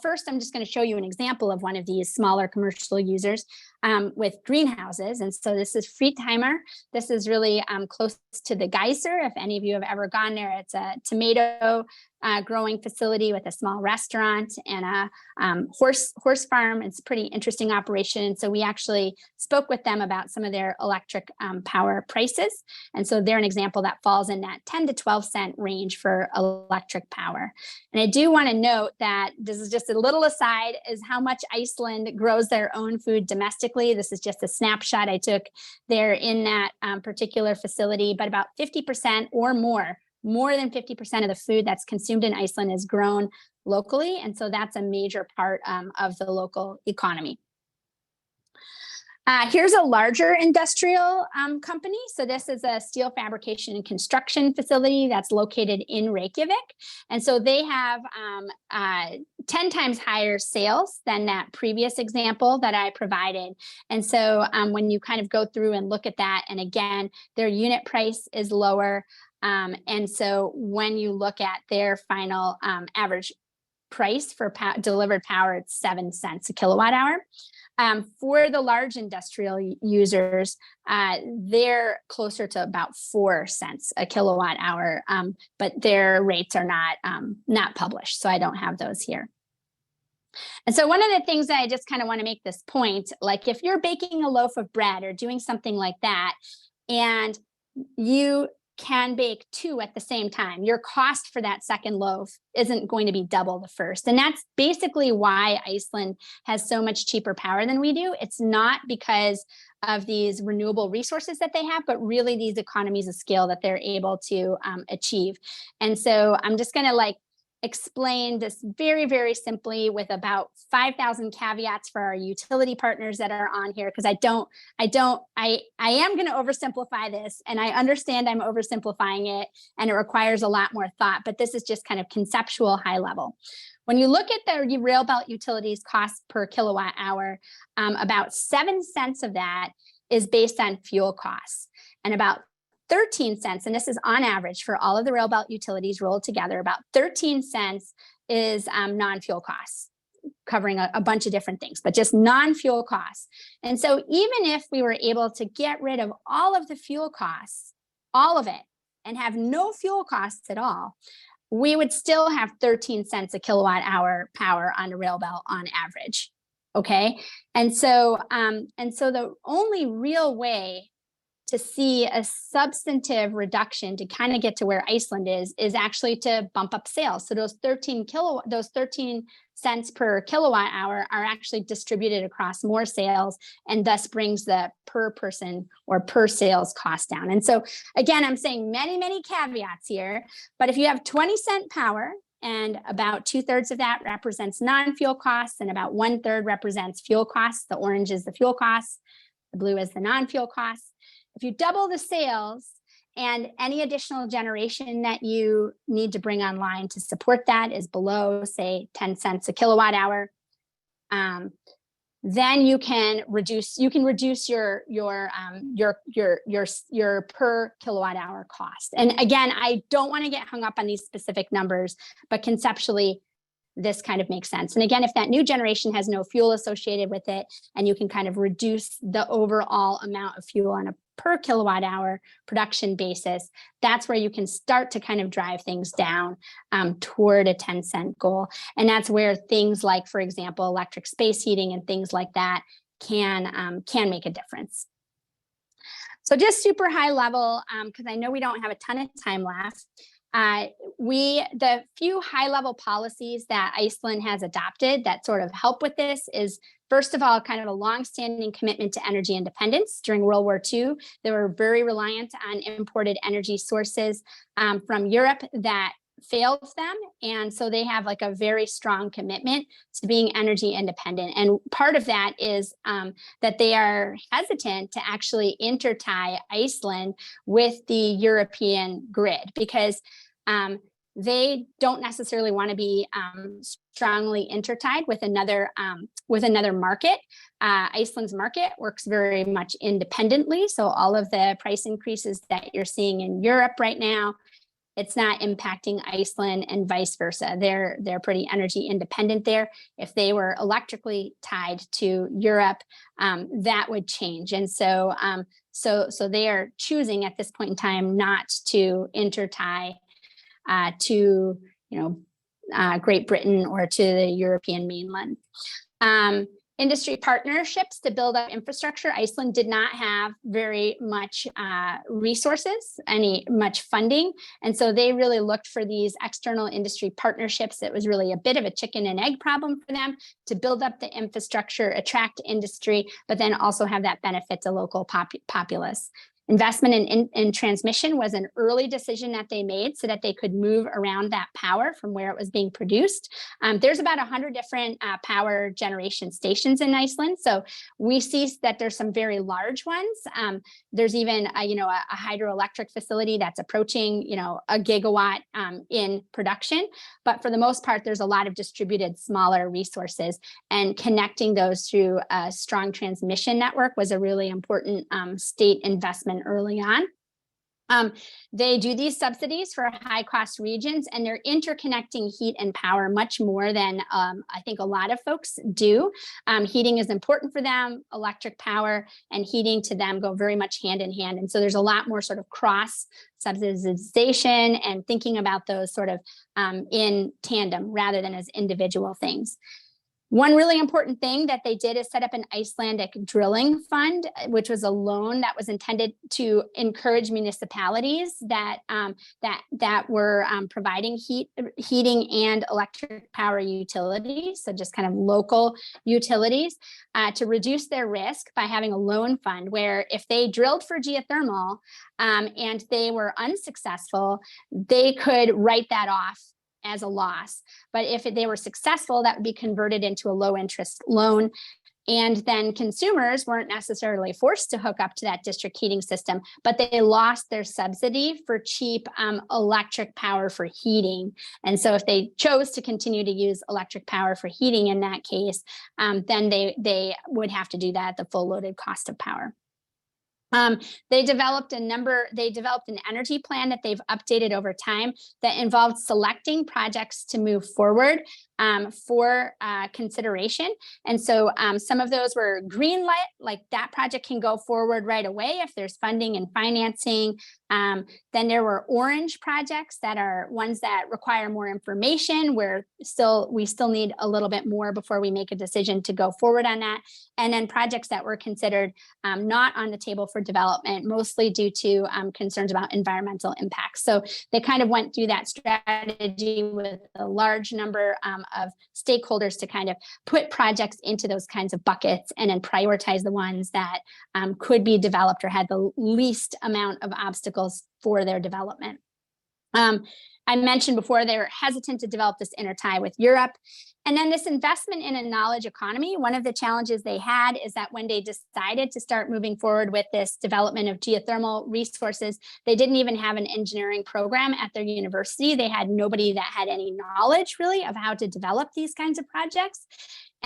first I'm just going to show you an example of one of these smaller commercial users with greenhouses. And so this is Friedheimer. This is really close to the geyser. If any of you have ever gone there, it's a tomato growing facility with a small restaurant and a horse farm. It's a pretty interesting operation. And so we actually spoke with them about some of their electric power prices. And so they're an example that falls in that 10 to 12 cent range for electric power. And I do want to note that this is just a little aside, is how much Iceland grows their own food domestically. This is just a snapshot I took there in that particular facility, but about 50% or more than 50% of the food that's consumed in Iceland is grown locally. And so that's a major part of the local economy. Here's a larger industrial company. So this is a steel fabrication and construction facility that's located in Reykjavik. And so they have 10 times higher sales than that previous example that I provided. And so when you kind of go through and look at that, and again, their unit price is lower. And so when you look at their final average price for delivered power, it's 7 cents a kilowatt hour. For the large industrial users, they're closer to about 4 cents a kilowatt hour, but their rates are not published, so I don't have those here. And so one of the things that I just kind of want to make this point, like if you're baking a loaf of bread or doing something like that, and you can bake 2 at the same time, your cost for that second loaf isn't going to be double the first. And that's basically why Iceland has so much cheaper power than we do. It's not because of these renewable resources that they have, but really these economies of scale that they're able to achieve. And so I'm just going to explain this very, very simply with about 5,000 caveats for our utility partners that are on here, because I am going to oversimplify this, and I understand I'm oversimplifying it and it requires a lot more thought, but this is just kind of conceptual high level. When you look at the rail belt utilities cost per kilowatt hour, about 7 cents of that is based on fuel costs, and about 13 cents, and this is on average for all of the rail belt utilities rolled together, about 13 cents is non-fuel costs, covering a bunch of different things, but just non-fuel costs. And so even if we were able to get rid of all of the fuel costs, all of it, and have no fuel costs at all, we would still have 13 cents a kilowatt hour power on a rail belt on average. Okay. And so the only real way to see a substantive reduction to kind of get to where Iceland is actually to bump up sales. So those 13 cents per kilowatt hour are actually distributed across more sales, and thus brings the per person or per sales cost down. And so again, I'm saying many, many caveats here, but if you have 20-cent power and about 2/3 of that represents non-fuel costs and about 1/3 represents fuel costs, the orange is the fuel costs, the blue is the non-fuel costs. If you double the sales and any additional generation that you need to bring online to support that is below, say, 10 cents a kilowatt hour, then you can reduce your per kilowatt hour cost. And again, I don't want to get hung up on these specific numbers, but conceptually, this kind of makes sense. And again, if that new generation has no fuel associated with it, and you can kind of reduce the overall amount of fuel on a per kilowatt hour production basis, that's where you can start to kind of drive things down toward a 10-cent goal. And that's where things like, for example, electric space heating and things like that can make a difference. So just super high level, because I know we don't have a ton of time left. The few high level policies that Iceland has adopted that sort of help with this is, first of all, kind of a longstanding commitment to energy independence. During World War II, they were very reliant on imported energy sources from Europe that failed them. And so they have like a very strong commitment to being energy independent. And part of that is that they are hesitant to actually intertie Iceland with the European grid, because they don't necessarily want to be strongly intertied with another market. Iceland's market works very much independently. So all of the price increases that you're seeing in Europe right now, it's not impacting Iceland, and vice versa. They're pretty energy independent there. If they were electrically tied to Europe, that would change. And so they are choosing at this point in time not to intertie to Great Britain or to the European mainland. Industry partnerships to build up infrastructure. Iceland did not have very much resources, much funding. And so they really looked for these external industry partnerships. It was really a bit of a chicken and egg problem for them to build up the infrastructure, attract industry, but then also have that benefit to local populace. Investment in transmission was an early decision that they made so that they could move around that power from where it was being produced. There's about 100 different power generation stations in Iceland. So we see that there's some very large ones. There's even a hydroelectric facility that's approaching a gigawatt in production. But for the most part, there's a lot of distributed smaller resources, and connecting those through a strong transmission network was a really important state investment early on. They do these subsidies for high cost regions, and they're interconnecting heat and power much more than I think a lot of folks do. Heating is important for them. Electric power and heating to them go very much hand in hand. And so there's a lot more sort of cross subsidization and thinking about those sort of in tandem rather than as individual things. One really important thing that they did is set up an Icelandic drilling fund, which was a loan that was intended to encourage municipalities that were providing heating and electric power utilities, so just kind of local utilities, to reduce their risk by having a loan fund where if they drilled for geothermal and they were unsuccessful, they could write that off as a loss. But if they were successful, that would be converted into a low interest loan. And then consumers weren't necessarily forced to hook up to that district heating system, but they lost their subsidy for cheap electric power for heating. And so if they chose to continue to use electric power for heating in that case, then they would have to do that at the full loaded cost of power. They developed an energy plan that they've updated over time that involved selecting projects to move forward for consideration. And so some of those were green light, like that project can go forward right away if there's funding and financing. Then there were orange projects that are ones that require more information, where we still need a little bit more before we make a decision to go forward on that. And then projects that were considered not on the table for development, mostly due to concerns about environmental impacts. So they kind of went through that strategy with a large number of stakeholders to kind of put projects into those kinds of buckets and then prioritize the ones that could be developed or had the least amount of obstacles for their development. I mentioned before they were hesitant to develop this intertie with Europe. And then this investment in a knowledge economy, one of the challenges they had is that when they decided to start moving forward with this development of geothermal resources, they didn't even have an engineering program at their university. They had nobody that had any knowledge really of how to develop these kinds of projects.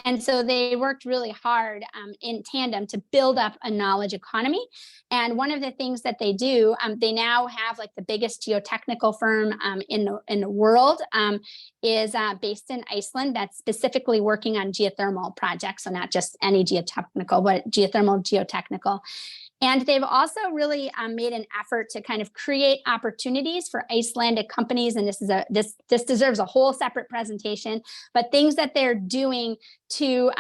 And so they worked really hard in tandem to build up a knowledge economy. And one of the things that they do, they now have like the biggest geotechnical firm in the world is based in Iceland that's specifically working on geothermal projects. So not just any geotechnical, but geotechnical. And they've also really made an effort to kind of create opportunities for Icelandic companies. And this deserves a whole separate presentation, but things that they're doing to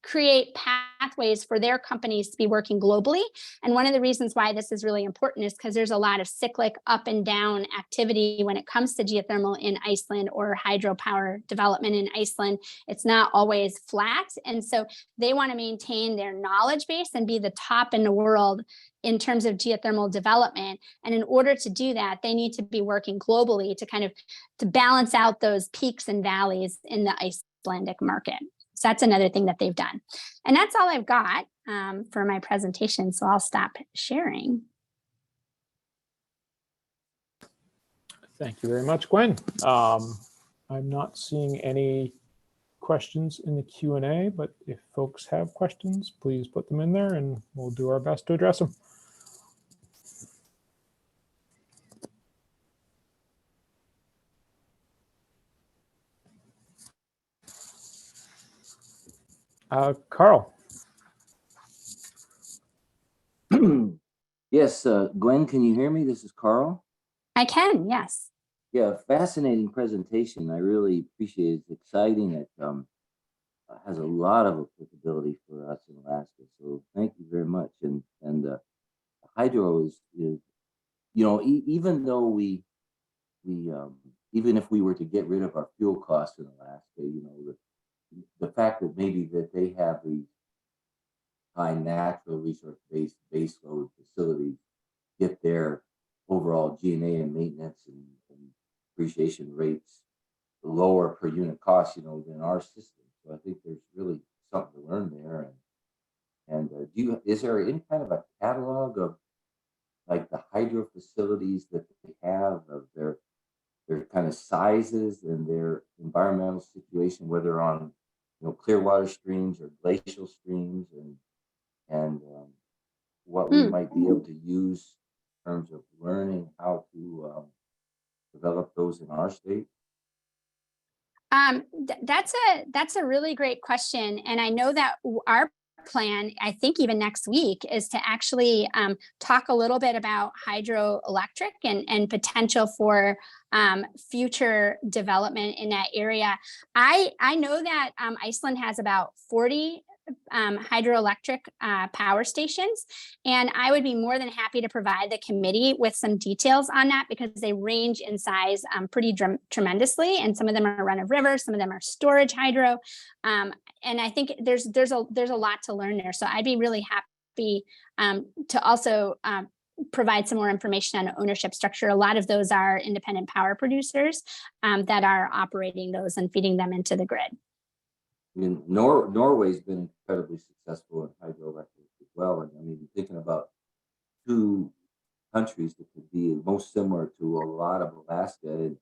create pathways for their companies to be working globally. And one of the reasons why this is really important is because there's a lot of cyclic up and down activity when it comes to geothermal in Iceland or hydropower development in Iceland. It's not always flat. And so they want to maintain their knowledge base and be the top in the world in terms of geothermal development. And in order to do that, they need to be working globally to balance out those peaks and valleys in the Icelandic market. So that's another thing that they've done. And that's all I've got for my presentation. So I'll stop sharing. Thank you very much, Gwen. I'm not seeing any questions in the Q&A, but if folks have questions, please put them in there and we'll do our best to address them. Carl. Yes, Gwen, can you hear me? This is Carl. I can, yes. Yeah, fascinating presentation. I really appreciate it. It's exciting. It has a lot of applicability for us in Alaska. So thank you very much. And hydro is you know, even though we even if we were to get rid of our fuel costs in Alaska, you know, the fact that maybe that they have these high natural resource-based baseload facilities get their overall G&A and maintenance and depreciation rates lower per unit cost, you know, than our system. So I think there's really something to learn there. And is there any kind of a catalog of like the hydro facilities that they have, of their kind of sizes and their environmental situation, whether on, you know, clear water streams or glacial streams, and what we might be able to use in terms of learning how to develop those in our state? That's a really great question. And I know that our plan, I think even next week, is to actually talk a little bit about hydroelectric and potential for future development in that area. I know that Iceland has about 40 hydroelectric power stations, and I would be more than happy to provide the committee with some details on that, because they range in size pretty tremendously, and some of them are run of river, some of them are storage hydro, and I think there's a lot to learn there. So I'd be really happy to also provide some more information on ownership structure. A lot of those are independent power producers that are operating those and feeding them into the grid. I mean, Norway's been incredibly successful in hydroelectric as well. And I mean, thinking about two countries that could be most similar to a lot of Alaska,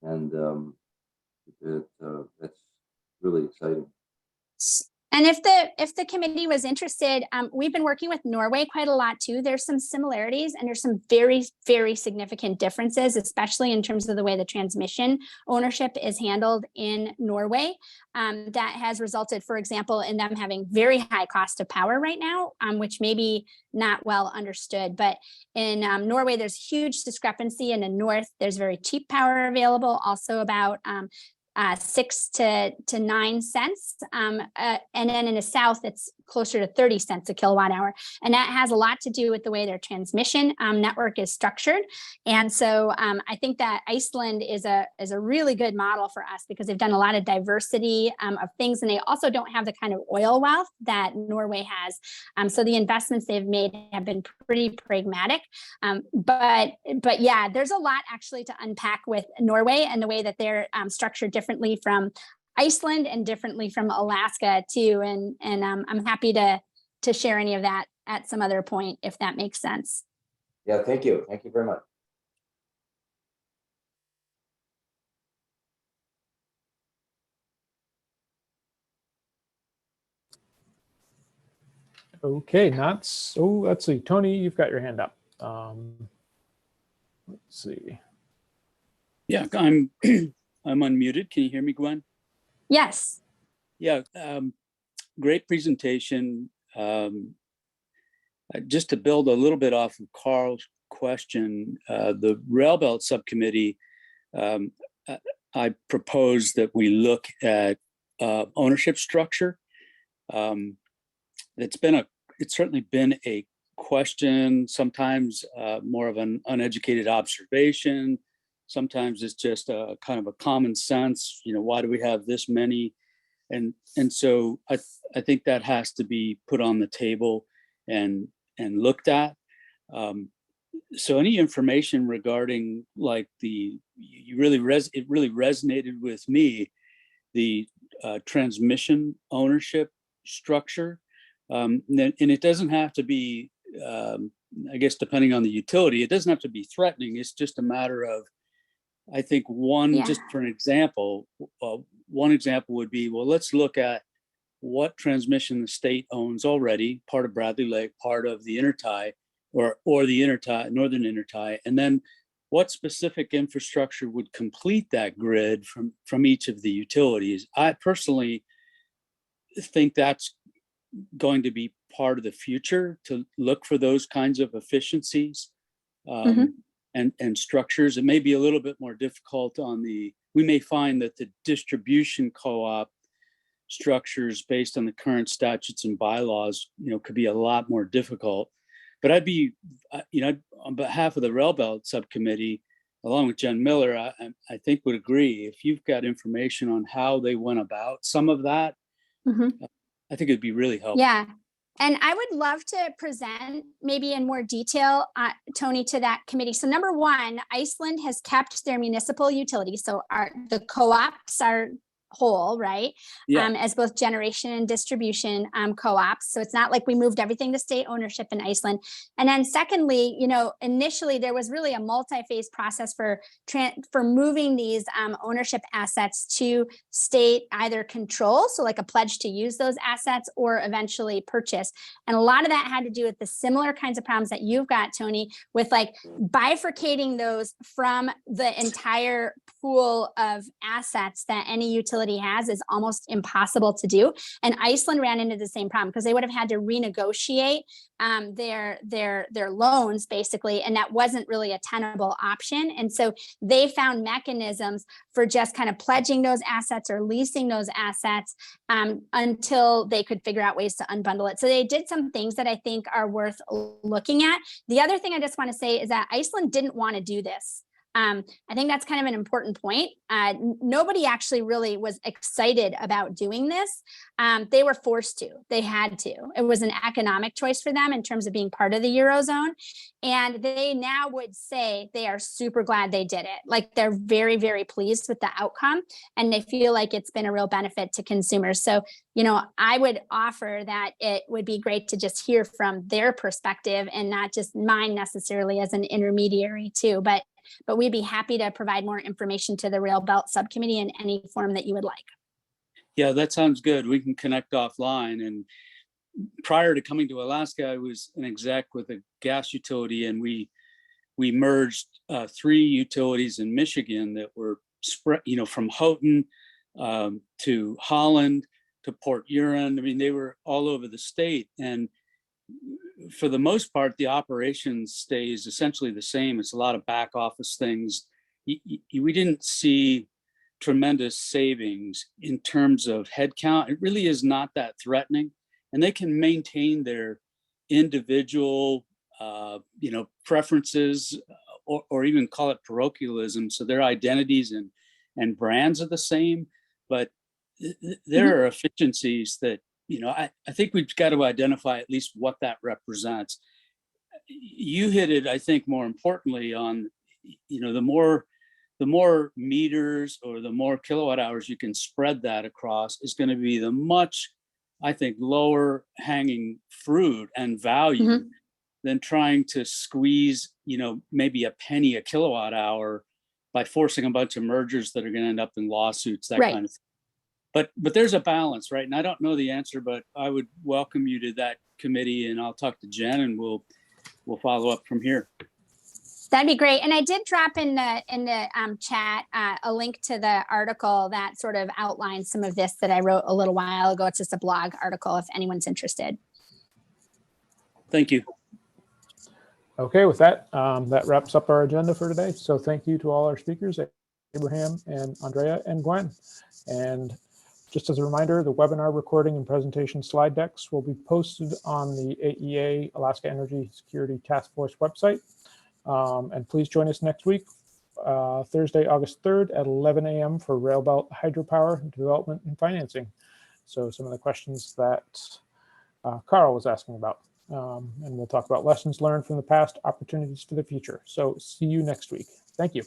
and that's really exciting. And if the committee was interested, we've been working with Norway quite a lot too. There's some similarities and there's some very, very significant differences, especially in terms of the way the transmission ownership is handled in Norway. That has resulted, for example, in them having very high cost of power right now, which may be not well understood. But in Norway, there's huge discrepancy. In the north, there's very cheap power available, also about 6 to 9 cents. And then in the south, it's closer to 30 cents a kilowatt hour. And that has a lot to do with the way their transmission network is structured. And so I think that Iceland is a really good model for us, because they've done a lot of diversity of things, and they also don't have the kind of oil wealth that Norway has. So the investments they've made have been pretty pragmatic. But yeah, there's a lot actually to unpack with Norway and the way that they're structured differently from Iceland and differently from Alaska too. And I'm happy to share any of that at some other point, if that makes sense. Yeah, thank you. Thank you very much. Okay, let's see. Tony, you've got your hand up. Let's see. Yeah, I'm unmuted. Can you hear me, Gwen? Yes. Yeah, great presentation. Just to build a little bit off of Carl's question, the Railbelt Subcommittee, I propose that we look at ownership structure. It's certainly been a question, sometimes more of an uneducated observation. Sometimes it's just a kind of a common sense, why do we have this many? And so I think that has to be put on the table and looked at. So any information regarding like it really resonated with me, the transmission ownership structure. And it doesn't have to be, I guess, depending on the utility, it doesn't have to be threatening. It's just a matter of, I think just for an example, one example would be, well, let's look at what transmission the state owns already, part of Bradley Lake, part of the intertie or the intertie, northern intertie, and then what specific infrastructure would complete that grid from each of the utilities. I personally think that's going to be part of the future, to look for those kinds of efficiencies. And structures. It may be a little bit more difficult we may find that the distribution co-op structures based on the current statutes and bylaws, could be a lot more difficult. But I'd be, on behalf of the Railbelt Subcommittee, along with Jen Miller, I think would agree, if you've got information on how they went about some of that, I think it'd be really helpful. Yeah. And I would love to present maybe in more detail, Tony, to that committee. So number one, Iceland has kept their municipal utilities. So the co-ops are whole, right? Yeah. As both generation and distribution co-ops. So it's not like we moved everything to state ownership in Iceland. And then secondly, initially there was really a multi-phase process for moving these ownership assets to state either control, so like a pledge to use those assets, or eventually purchase. And a lot of that had to do with the similar kinds of problems that you've got, Tony, with like bifurcating those from the entire pool of assets that any utility utility has is almost impossible to do. And Iceland ran into the same problem because they would have had to renegotiate their loans basically, and that wasn't really a tenable option. And so they found mechanisms for just kind of pledging those assets or leasing those assets until they could figure out ways to unbundle it. So they did some things that I think are worth looking at. The other thing I just want to say is that Iceland didn't want to do this. I think that's kind of an important point. Nobody actually really was excited about doing this. They were forced to, they had to. It was an economic choice for them in terms of being part of the Eurozone. And they now would say they are super glad they did it. Like they're very, very pleased with the outcome. And they feel like it's been a real benefit to consumers. So, you know, I would offer that it would be great to just hear from their perspective and not just mine necessarily as an intermediary too. But we'd be happy to provide more information to the Rail Belt Subcommittee in any form that you would like. Yeah, that sounds good. We can connect offline. And prior to coming to Alaska, I was an exec with a gas utility, and we merged 3 utilities in Michigan that were spread, you know, from Houghton to Holland to Port Huron. I mean, they were all over the state. And for the most part, the operation stays essentially the same. It's a lot of back office things. We didn't see tremendous savings in terms of headcount. It really is not that threatening, and they can maintain their individual, preferences, or even call it parochialism. So their identities and brands are the same, but there are efficiencies that, I think we've got to identify at least what that represents. You hit it, I think, more importantly on, the more meters or the more kilowatt hours you can spread that across is going to be the much, I think, lower hanging fruit and value than trying to squeeze, maybe a penny a kilowatt hour by forcing a bunch of mergers that are going to end up in lawsuits, that kind of thing. But there's a balance, right? And I don't know the answer, but I would welcome you to that committee, and I'll talk to Jen, and we'll follow up from here. That'd be great. And I did drop in the chat a link to the article that sort of outlines some of this that I wrote a little while ago. It's just a blog article if anyone's interested. Thank you. Okay, with that, that wraps up our agenda for today. So thank you to all our speakers, Abraham and Andrea and Gwen. And just as a reminder, the webinar recording and presentation slide decks will be posted on the AEA, Alaska Energy Security Task Force website. And please join us next week, Thursday, August 3rd at 11 a.m. for Railbelt Hydropower Development and Financing. So some of the questions that Carl was asking about. And we'll talk about lessons learned from the past, opportunities for the future. So see you next week. Thank you.